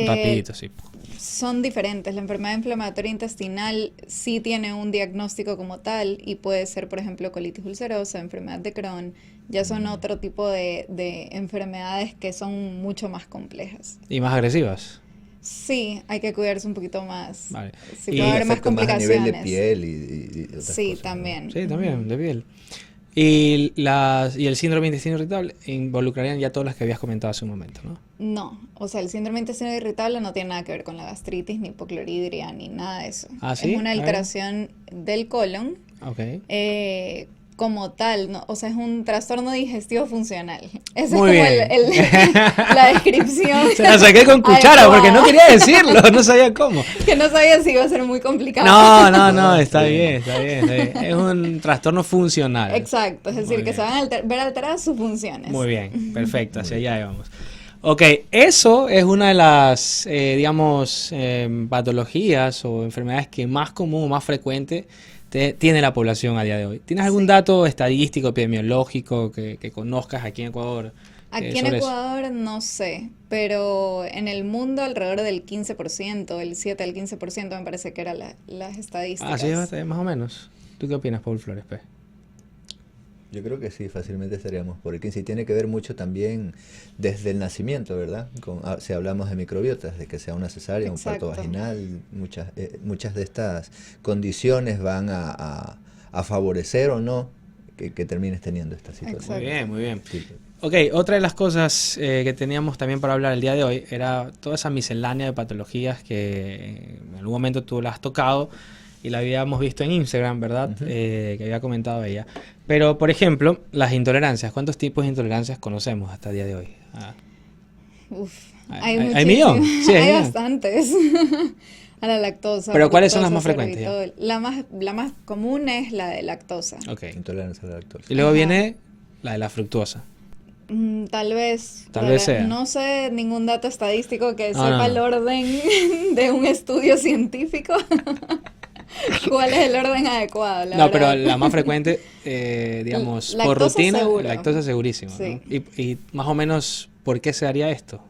Rapidito, sí. Son diferentes. La enfermedad inflamatoria intestinal sí tiene un diagnóstico como tal y puede ser, por ejemplo, colitis ulcerosa, enfermedad de Crohn. Ya son otro tipo de enfermedades que son mucho más complejas. ¿Y más agresivas? Sí, hay que cuidarse un poquito más. Vale. Sí, puede haber más complicaciones. Más a nivel de piel y otras cosas, también. ¿no? Sí, también, de piel. Y el síndrome de intestino irritable involucrarían ya todas las que habías comentado hace un momento, ¿no? No, o sea, el síndrome de intestino irritable no tiene nada que ver con la gastritis, ni hipocloridria, ni nada de eso. ¿Ah, sí? Es una alteración del colon. Okay. Como tal, ¿no? O sea, es un trastorno digestivo funcional. Esa Muy es como bien. la descripción. Se la saqué con cuchara adecuada. porque no quería decirlo, no sabía cómo. Que no sabía si iba a ser muy complicado. No, está bien. Es un trastorno funcional. Exacto, es decir, que se van a ver alteradas sus funciones. Muy bien, perfecto, hacia allá vamos. Ok, eso es una de las, patologías o enfermedades que más común o más frecuente tiene la población a día de hoy. ¿Tienes algún dato estadístico, epidemiológico que conozcas aquí en Ecuador? Aquí en Ecuador no sé, pero en el mundo alrededor del 15%, el 7 al 15% me parece que eran las estadísticas. Ah, sí, más o menos. ¿Tú qué opinas, Paul Flores? Yo creo que sí, fácilmente estaríamos por el 15. Y tiene que ver mucho también desde el nacimiento, ¿verdad? Si hablamos de microbiotas, de que sea una cesárea, un parto vaginal, muchas de estas condiciones van a favorecer o no que termines teniendo esta situación. Muy bien. Sí. Ok, otra de las cosas que teníamos también para hablar el día de hoy era toda esa miscelánea de patologías que en algún momento tú la has tocado y la habíamos visto en Instagram, ¿verdad? Que había comentado ella. Pero, por ejemplo, las intolerancias. ¿Cuántos tipos de intolerancias conocemos hasta el día de hoy? Hay millón. Sí, hay bastantes. A la lactosa. Pero ¿cuáles son las más frecuentes? La más común es la de lactosa. Okay. Intolerancia a la lactosa. Y luego viene la de la fructuosa. Tal vez sea. No sé ningún dato estadístico que sepa el orden de un estudio científico. ¿Cuál es el orden adecuado? Pero la más frecuente, digamos, lactosa por rutina, seguro. lactosa segurísimo. Sí. ¿No? Y más o menos, ¿por qué se haría esto?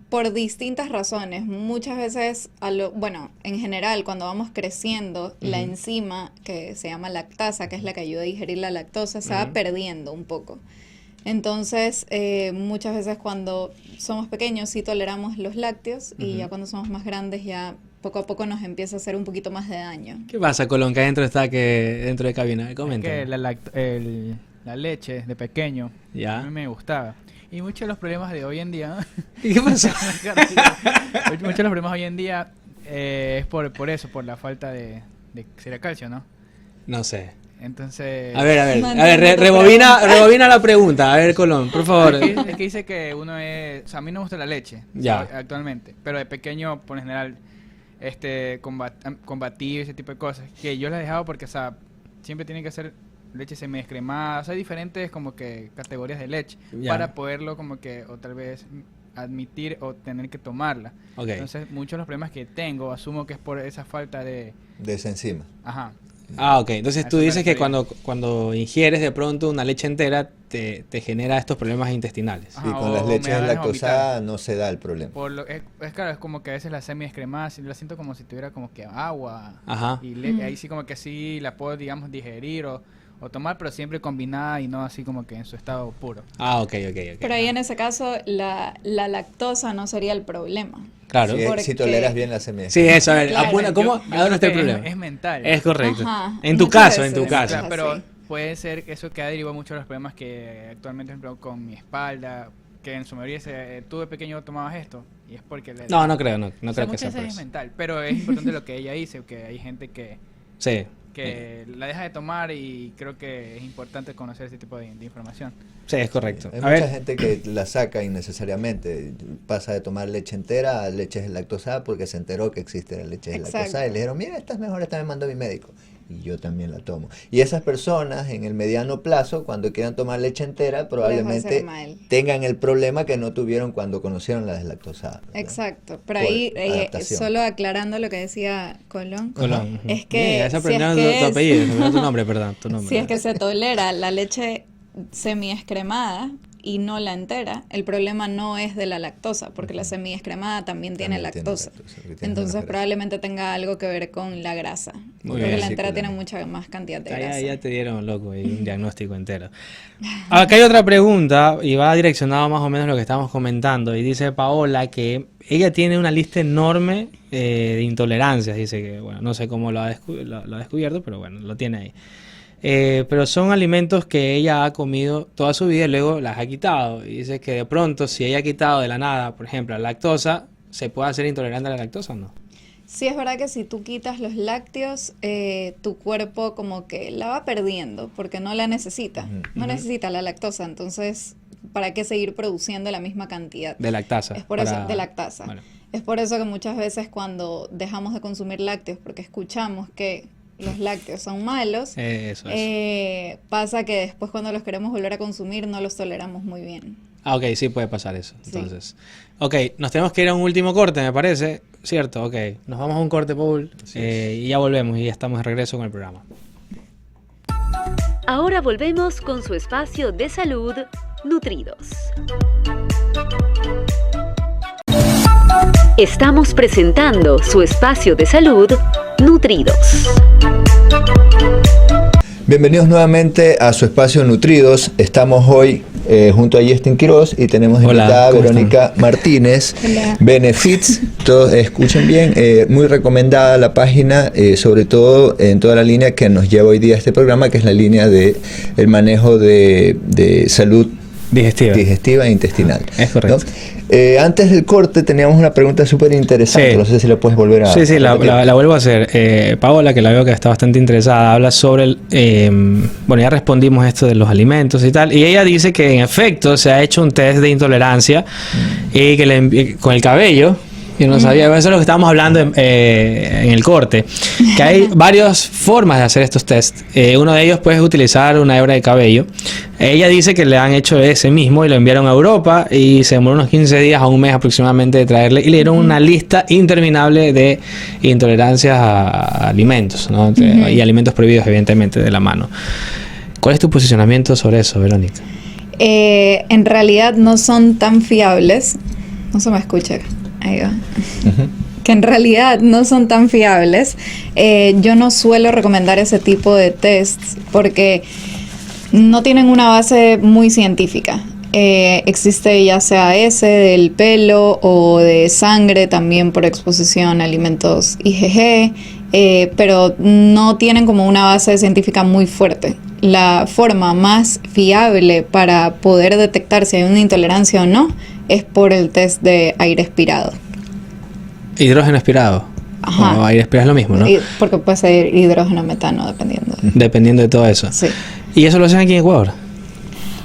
Por distintas razones. Muchas veces, en general, cuando vamos creciendo, la enzima que se llama lactasa, que es la que ayuda a digerir la lactosa, se va perdiendo un poco. Entonces, muchas veces cuando somos pequeños sí toleramos los lácteos y ya cuando somos más grandes ya poco a poco nos empieza a hacer un poquito más de daño. ¿Qué pasa, Colón? Que adentro está dentro de cabina. Comenta. Es que la leche de pequeño a mí me gustaba. Y muchos de los problemas de hoy en día... ¿Y qué pasa? Muchos de los problemas hoy en día es por eso, por la falta de sería calcio, ¿no? No sé. Entonces... A ver, rebobina la pregunta. A ver, Colón, por favor. Es que dice que uno es... O sea, a mí no me gusta la leche actualmente, pero de pequeño, por lo general, combatir ese tipo de cosas. Que yo las he dejado porque, o sea, siempre tiene que ser leche semidescremada. O sea, hay diferentes como que categorías de leche para poderlo como que, o tal vez admitir o tener que tomarla. Okay. Entonces, muchos de los problemas que tengo, asumo que es por esa falta de esa enzima. Ajá. Ok. Entonces tú dices que cuando ingieres de pronto una leche entera te genera estos problemas intestinales. Sí, con las leches lactosadas no se da el problema. Claro, es como que a veces la semidescremada la siento como si tuviera como que agua. Ajá. Y ahí sí como que sí la puedo, digamos, digerir o tomar, pero siempre combinada y no así como que en su estado puro. Ok. Pero ahí en ese caso la lactosa no sería el problema. Claro. Si toleras bien la semidescremada. Sí, eso, a ver, claro, ¿a dónde está el problema? Es mental. Es correcto. Ajá. En tu caso. Claro, pero puede ser que eso que ha derivado mucho de los problemas que actualmente, por ejemplo, con mi espalda, que en su mayoría tú de pequeño tomabas esto, y es porque... No creo, no creo que sea muchas veces es mental, pero es importante lo que ella dice, que hay gente que... Sí. Que la deja de tomar y creo que es importante conocer ese tipo de información. Sí, es correcto. Hay mucha gente que la saca innecesariamente, pasa de tomar leche entera a leche lactosada porque se enteró que existe la leche lactosada y le dijeron, mira, esta es mejor, esta me mandó mi médico. Y yo también la tomo. Y esas personas en el mediano plazo, cuando quieran tomar leche entera, probablemente tengan el problema que no tuvieron cuando conocieron la deslactosada. Exacto. Pero ahí, solo aclarando lo que decía Colón. Es que... tu apellido, tu nombre, perdón. Si es que se tolera la leche semiescremada y no la entera, el problema no es de la lactosa, porque la semiescremada también tiene lactosa. Entonces probablemente tenga algo que ver con la grasa. Porque la entera tiene mucha más cantidad de grasa. Ya te dieron, loco, un diagnóstico entero. Acá hay otra pregunta y va direccionado más o menos a lo que estamos comentando. Y dice Paola que ella tiene una lista enorme de intolerancias. Dice que, bueno, no sé cómo lo ha descubierto, pero bueno, lo tiene ahí. Pero son alimentos que ella ha comido toda su vida y luego las ha quitado. Y dice que de pronto, si ella ha quitado de la nada, por ejemplo, la lactosa, ¿se puede hacer intolerante a la lactosa o no? Sí, es verdad que si tú quitas los lácteos, tu cuerpo como que la va perdiendo porque no la necesita. No necesita la lactosa, entonces, ¿para qué seguir produciendo la misma cantidad? De lactasa. Es por eso, de lactasa. Bueno. Es por eso que muchas veces cuando dejamos de consumir lácteos, porque escuchamos que los lácteos son malos, pasa que después cuando los queremos volver a consumir no los toleramos muy bien. Ok, sí puede pasar eso. Entonces, ok, nos tenemos que ir a un último corte, me parece, ¿cierto? Ok, nos vamos a un corte, Paul, y ya volvemos y ya estamos de regreso con el programa. Ahora volvemos con su espacio de salud, Nutridos. Estamos presentando su espacio de salud, Nutridos. Bienvenidos nuevamente a su espacio Nutridos. Estamos hoy junto a Justin Quiroz y tenemos invitada a Verónica Martínez. Hola. Benefits, todos escuchen bien, muy recomendada la página, sobre todo en toda la línea que nos lleva hoy día a este programa, que es la línea de el manejo de salud digestiva e intestinal. Es correcto. ¿No? Antes del corte teníamos una pregunta súper interesante, no sé si la puedes volver a... Sí, la vuelvo a hacer. Paola, que la veo que está bastante interesada, habla sobre bueno, ya respondimos esto de los alimentos y tal, y ella dice que en efecto se ha hecho un test de intolerancia y que con el cabello, yo no sabía, eso es lo que estábamos hablando en el corte, que hay varias formas de hacer estos tests. Uno de ellos pues, es utilizar una hebra de cabello. Ella dice que le han hecho ese mismo y lo enviaron a Europa y se demoró unos 15 días a un mes aproximadamente de traerle y le dieron una lista interminable de intolerancias a alimentos, ¿no? Y alimentos prohibidos evidentemente de la mano. ¿Cuál es tu posicionamiento sobre eso, Verónica? En realidad no son tan fiables. No se me escucha. Ahí va. Que en realidad no son tan fiables. Yo no suelo recomendar ese tipo de tests porque no tienen una base muy científica. Existe ya sea ese del pelo o de sangre, también por exposición a alimentos IgG, pero no tienen como una base científica muy fuerte. La forma más fiable para poder detectar si hay una intolerancia o no es por el test de aire expirado. ¿Hidrógeno expirado? Ajá. O aire expirado es lo mismo, ¿no? Porque puede ser hidrógeno metano, dependiendo. Dependiendo de todo eso. Sí. ¿Y eso lo hacen aquí en Ecuador?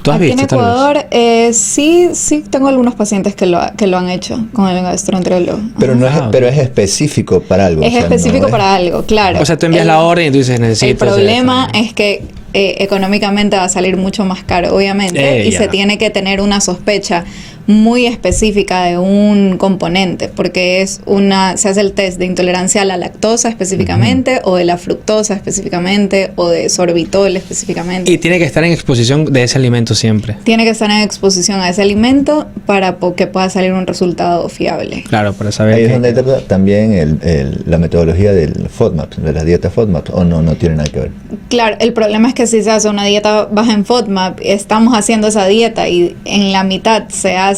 ¿Tú has visto? Aquí en Ecuador, sí tengo algunos pacientes que lo han hecho con el gastroenterólogo. Pero pero es específico para algo. Es específico para algo, claro. O sea, tú envías la orden y tú dices, necesito... El problema es que económicamente va a salir mucho más caro, obviamente, y se tiene que tener una sospecha muy específica de un componente, porque se hace el test de intolerancia a la lactosa específicamente, o de la fructosa específicamente, o de sorbitol específicamente. Y tiene que estar en exposición de ese alimento siempre. Tiene que estar en exposición a ese alimento para que pueda salir un resultado fiable. Claro, para saber. Ahí es donde entra también la metodología del FODMAP, de la dieta FODMAP, o no tiene nada que ver. Claro, el problema es que si se hace una dieta baja en FODMAP, estamos haciendo esa dieta y en la mitad se hace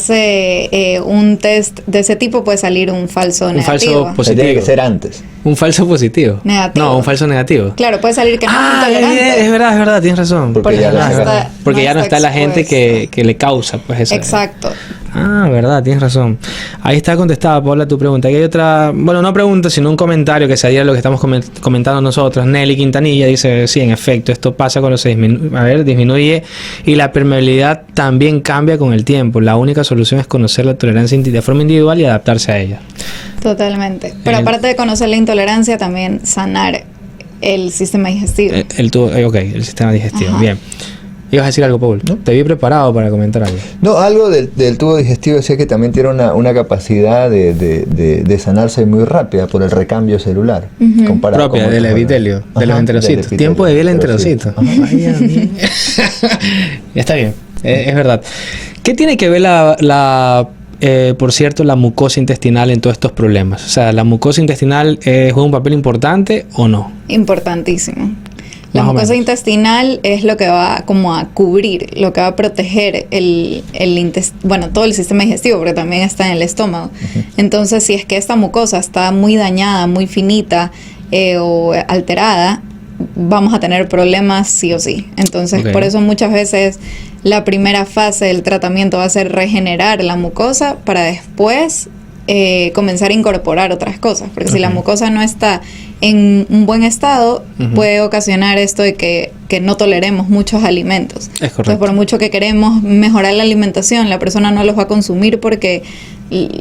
un test de ese tipo, puede salir un falso negativo. Un falso positivo. Tiene que ser antes. Un falso positivo. Negativo. No, un falso negativo. Claro, puede salir que no es intolerante. Es verdad, tienes razón. Porque ya no está la gente que le causa pues eso. Exacto. Verdad, tienes razón. Ahí está contestada, Paula, tu pregunta. Aquí hay otra, bueno, no pregunta, sino un comentario que se adhiere a lo que estamos comentando nosotros. Nelly Quintanilla dice, sí, en efecto, esto pasa cuando se disminuye y la permeabilidad también cambia con el tiempo. La única solución es conocer la tolerancia de forma individual y adaptarse a ella. Totalmente. Pero aparte de conocer la intolerancia, también sanar el sistema digestivo. El sistema digestivo. Ajá. Bien. ¿Ibas a decir algo, Paul? ¿No? Te vi preparado para comentar algo. No, algo del tubo digestivo decía que también tiene una capacidad de sanarse muy rápida por el recambio celular. Propia del epitelio, de los enterocitos. Tiempo de vida del enterocito. Ya está bien, es verdad. ¿Qué tiene que ver por cierto, la mucosa intestinal en todos estos problemas? O sea, ¿la mucosa intestinal juega un papel importante o no? Importantísimo. La mucosa intestinal es lo que va como a cubrir, lo que va a proteger todo el sistema digestivo, porque también está en el estómago. Entonces, si es que esta mucosa está muy dañada, muy finita o alterada, vamos a tener problemas sí o sí. Entonces, por eso muchas veces la primera fase del tratamiento va a ser regenerar la mucosa para después comenzar a incorporar otras cosas, porque si la mucosa no está en un buen estado, puede ocasionar esto de que no toleremos muchos alimentos. Es correcto. Entonces, por mucho que queremos mejorar la alimentación, la persona no los va a consumir porque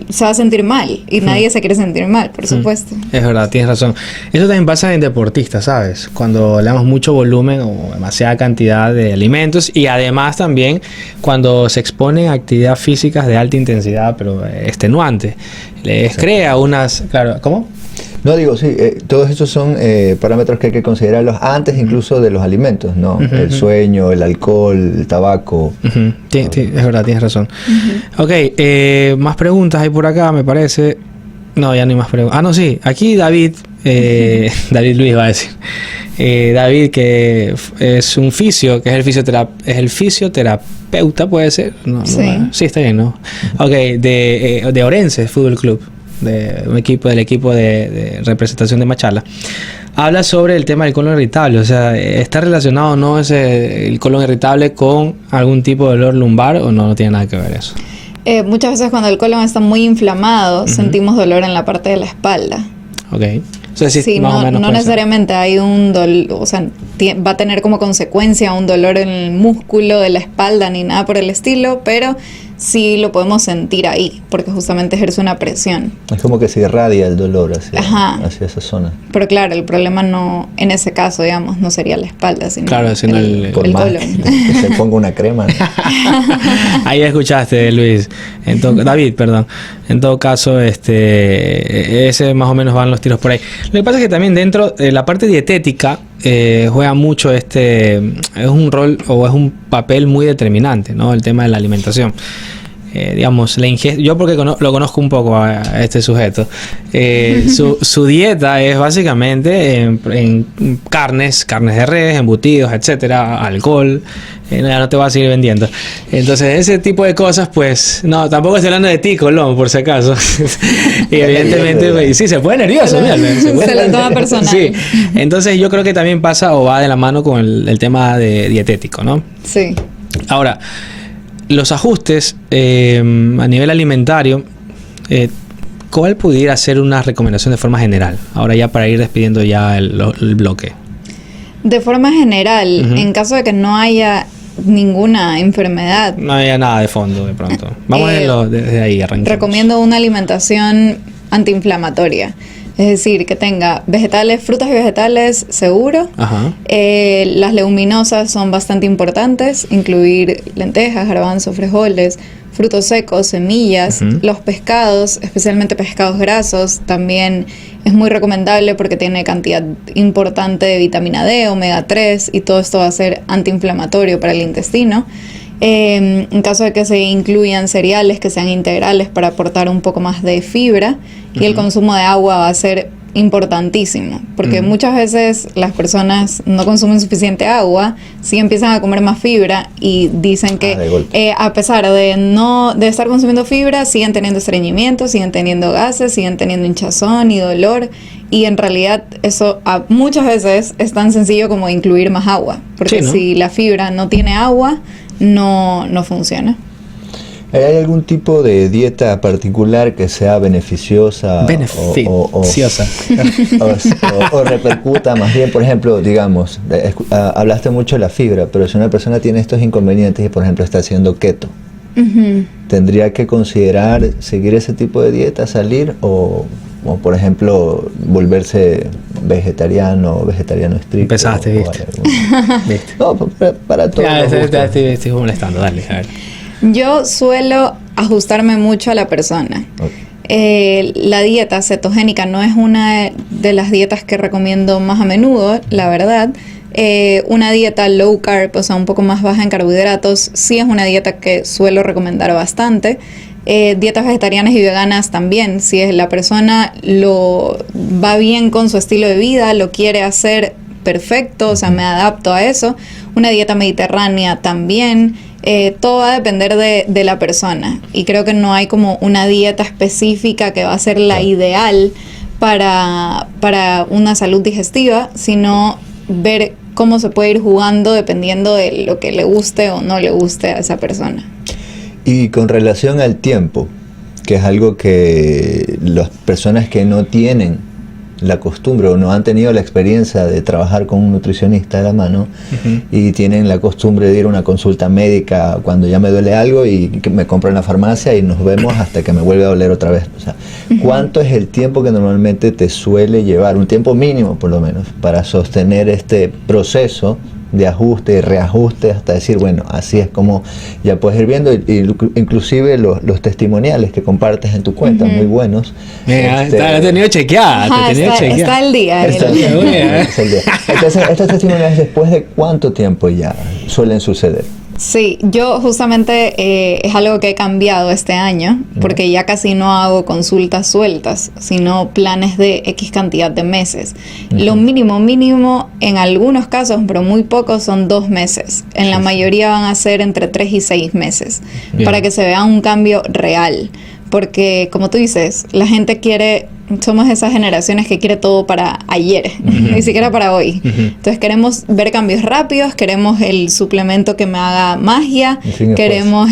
se va a sentir mal, y nadie se quiere sentir mal, por supuesto. Es verdad, tienes razón. Eso también pasa en deportistas, ¿sabes? Cuando le damos mucho volumen o demasiada cantidad de alimentos, y además también cuando se exponen a actividades físicas de alta intensidad, pero extenuante. Les crea unas... Claro, ¿cómo? No, digo, sí, todos esos son parámetros que hay que considerarlos antes incluso de los alimentos, ¿no? El sueño, el alcohol, el tabaco. Es verdad, tienes razón. Ok, más preguntas hay por acá, me parece. No, ya no hay más preguntas. No, sí, aquí David, David Luis va a decir. David, que es un fisio, que es el fisioterapeuta, puede ser. Sí, está bien, ¿no? Ok, de Orense Fútbol Club. del equipo de representación de Machala, habla sobre el tema del colon irritable. O sea, ¿está relacionado o no el colon irritable con algún tipo de dolor lumbar o no tiene nada que ver eso? Muchas veces cuando el colon está muy inflamado, sentimos dolor en la parte de la espalda. Ok. O sea, sí, más o menos no necesariamente hay un dolor, o sea, va a tener como consecuencia un dolor en el músculo de la espalda ni nada por el estilo, pero sí lo podemos sentir ahí, porque justamente ejerce una presión. Es como que se irradia el dolor hacia esa zona. Pero claro, el problema no, en ese caso, digamos, no sería la espalda, sino el colon. Que se ponga una crema, ¿no? Ahí escuchaste, Luis. David, perdón. En todo caso, ese más o menos van los tiros por ahí. Lo que pasa es que también dentro de la parte dietética juega mucho es un rol o es un papel muy determinante, ¿no? El tema de la alimentación. Digamos, la ingesta, yo porque lo conozco un poco a este sujeto, su dieta es básicamente en carnes de res, embutidos, etcétera, alcohol, ya no te voy a seguir vendiendo. Entonces ese tipo de cosas, pues, no, tampoco estoy hablando de ti, Colón, por si acaso. Y evidentemente, pues, sí, se pone nervioso, se lo toma personal. Sí, entonces yo creo que también pasa o va de la mano con el tema de dietético, ¿no? Sí. Ahora, los ajustes a nivel alimentario, ¿cuál pudiera ser una recomendación de forma general? Ahora ya para ir despidiendo ya el bloque. De forma general, en caso de que no haya ninguna enfermedad. No haya nada de fondo de pronto. Vamos a verlo desde ahí, arrancamos. Recomiendo una alimentación antiinflamatoria. Es decir, que tenga vegetales, frutas y vegetales seguro. Ajá. Las leguminosas son bastante importantes, incluir lentejas, garbanzos, frijoles, frutos secos, semillas. Los pescados, especialmente pescados grasos, también es muy recomendable porque tiene cantidad importante de vitamina D, omega 3 y todo esto va a ser antiinflamatorio para el intestino. En caso de que se incluyan cereales que sean integrales para aportar un poco más de fibra, y el consumo de agua va a ser importantísimo, porque muchas veces las personas no consumen suficiente agua, sí empiezan a comer más fibra y dicen que a pesar de estar consumiendo fibra, siguen teniendo estreñimiento, siguen teniendo gases, siguen teniendo hinchazón y dolor, y en realidad eso muchas veces es tan sencillo como incluir más agua, porque sí, ¿no? Si la fibra no tiene agua, no funciona. ¿Hay algún tipo de dieta particular que sea beneficiosa o repercuta más bien? Por ejemplo, digamos, hablaste mucho de la fibra, pero si una persona tiene estos inconvenientes y por ejemplo está haciendo keto, ¿tendría que considerar seguir ese tipo de dieta, salir o por ejemplo volverse vegetariano estricto? Empezaste, ¿viste? No, para todo. Ya, estoy molestando, dale, a ver. Yo suelo ajustarme mucho a la persona. Okay. La dieta cetogénica no es una de las dietas que recomiendo más a menudo, la verdad. Una dieta low carb, o sea, un poco más baja en carbohidratos, sí es una dieta que suelo recomendar bastante. Dietas vegetarianas y veganas también, si es la persona va bien con su estilo de vida, lo quiere hacer perfecto, o sea, me adapto a eso. Una dieta mediterránea también. Todo va a depender de la persona, y creo que no hay como una dieta específica que va a ser la ideal para una salud digestiva, sino ver cómo se puede ir jugando dependiendo de lo que le guste o no le guste a esa persona. Y con relación al tiempo, que es algo que las personas que no tienen la costumbre o no han tenido la experiencia de trabajar con un nutricionista de la mano y tienen la costumbre de ir a una consulta médica cuando ya me duele algo y que me compro en la farmacia y nos vemos hasta que me vuelve a doler otra vez. O sea, ¿cuánto es el tiempo que normalmente te suele llevar? Un tiempo mínimo por lo menos para sostener este proceso de ajuste y reajuste hasta decir, bueno, así es como ya puedes ir viendo, y inclusive los testimoniales que compartes en tu cuenta, muy buenos. Mira, te he tenido chequeada, está al día. Entonces, estos testimoniales, ¿después de cuánto tiempo ya suelen suceder? Sí, yo justamente es algo que he cambiado este año, porque ya casi no hago consultas sueltas, sino planes de X cantidad de meses. Lo mínimo, en algunos casos, pero muy pocos, son 2 meses. En la mayoría van a ser entre 3 y 6 meses, para que se vea un cambio real. porque como tú dices, la gente somos esas generaciones que quiere todo para ayer, ni siquiera para hoy. Entonces queremos ver cambios rápidos, queremos el suplemento que me haga magia, queremos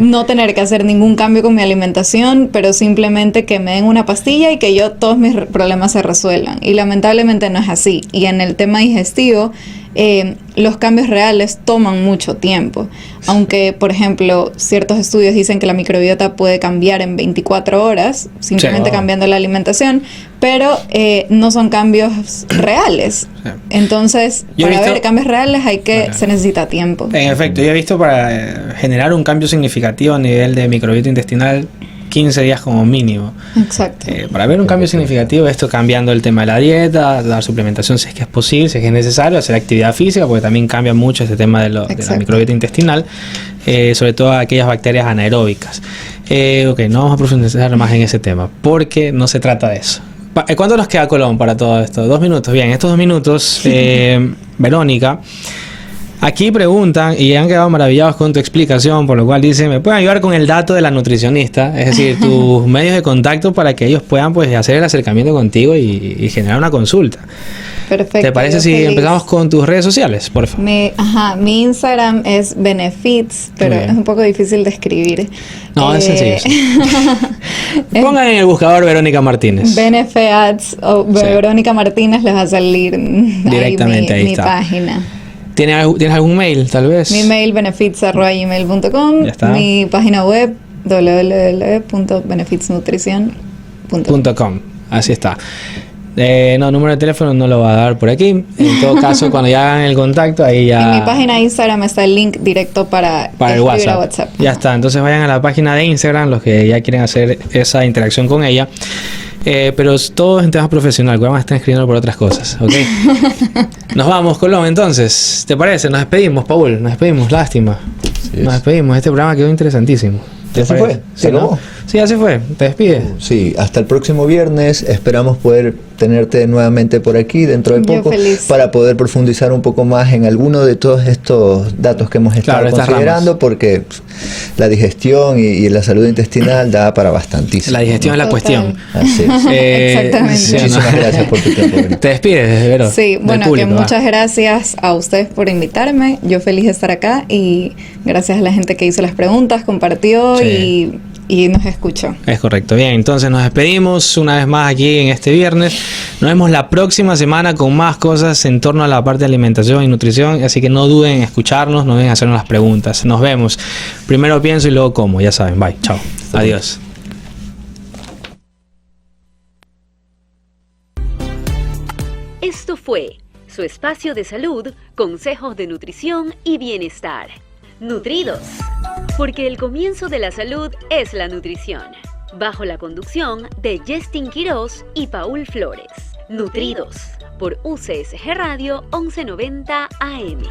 no tener que hacer ningún cambio con mi alimentación, pero simplemente que me den una pastilla y que todos mis problemas se resuelvan. Y lamentablemente no es así. Y en el tema digestivo, los cambios reales toman mucho tiempo. Aunque, por ejemplo, ciertos estudios dicen que la microbiota puede cambiar en 24 horas, simplemente cambiando la alimentación, pero no son cambios reales. Entonces, para ver cambios reales se necesita tiempo. En efecto, yo he visto para generar un cambio significativo a nivel de microbiota intestinal 15 días como mínimo. Exacto. Para ver un cambio significativo, esto cambiando el tema de la dieta, la suplementación si es que es posible, si es que es necesario, hacer actividad física, porque también cambia mucho este tema de la microbiota intestinal, sobre todo aquellas bacterias anaeróbicas. No vamos a profundizar más en ese tema, porque no se trata de eso. ¿Cuánto nos queda, Colón, para todo esto? 2 minutos. Bien, estos 2 minutos, Verónica, aquí preguntan y han quedado maravillados con tu explicación, por lo cual dicen, ¿me pueden ayudar con el dato de la nutricionista? Es decir, tus medios de contacto para que ellos puedan hacer el acercamiento contigo y generar una consulta. Perfecto. ¿Te parece si empezamos con tus redes sociales, por favor? Mi Instagram es Benefits, pero es un poco difícil de escribir. No, es sencillo. Pongan en el buscador Verónica Martínez. Benefits o Verónica Martínez, les va a salir directamente ahí mi página. ¿Tienes algún mail, tal vez? Mi mail, benefits@gmail.com. Mi página web, www.benefitsnutrición.com. Así está. Número de teléfono no lo va a dar por aquí. En todo caso, cuando ya hagan el contacto, ahí ya... En mi página de Instagram está el link directo para el WhatsApp. Ya está. Entonces vayan a la página de Instagram, los que ya quieren hacer esa interacción con ella. Pero todo en temas profesional, que vamos a estar escribiendo por otras cosas, ¿ok? Nos vamos, Colón, entonces. ¿Te parece? Nos despedimos, Paul. Nos despedimos, lástima. Nos despedimos. Este programa quedó interesantísimo. ¿Ya se fue? ¿Sí, no? Sí, ya se fue. ¿Te despides? Sí, hasta el próximo viernes. Esperamos poder tenerte nuevamente por aquí dentro de poco para poder profundizar un poco más en alguno de todos estos datos que hemos estado considerando, porque la digestión y la salud intestinal da para bastantísimo. La digestión es la cuestión. Así es. Exactamente. Muchísimas gracias por tu tiempo. ¿Te despides, Vero? Sí, bueno, público, que muchas gracias a ustedes por invitarme. Yo feliz de estar acá y gracias a la gente que hizo las preguntas, compartió y nos escuchó. Es correcto. Bien, entonces nos despedimos una vez más aquí en este viernes. Nos vemos la próxima semana con más cosas en torno a la parte de alimentación y nutrición, así que no duden en escucharnos, no duden en hacernos las preguntas. Nos vemos. Primero pienso y luego como, ya saben. Bye, chao. Adiós. Esto fue su espacio de salud, consejos de nutrición y bienestar. Nutridos, porque el comienzo de la salud es la nutrición. Bajo la conducción de Justin Quiroz y Paul Flores. Nutridos, por UCSG Radio 1190 AM.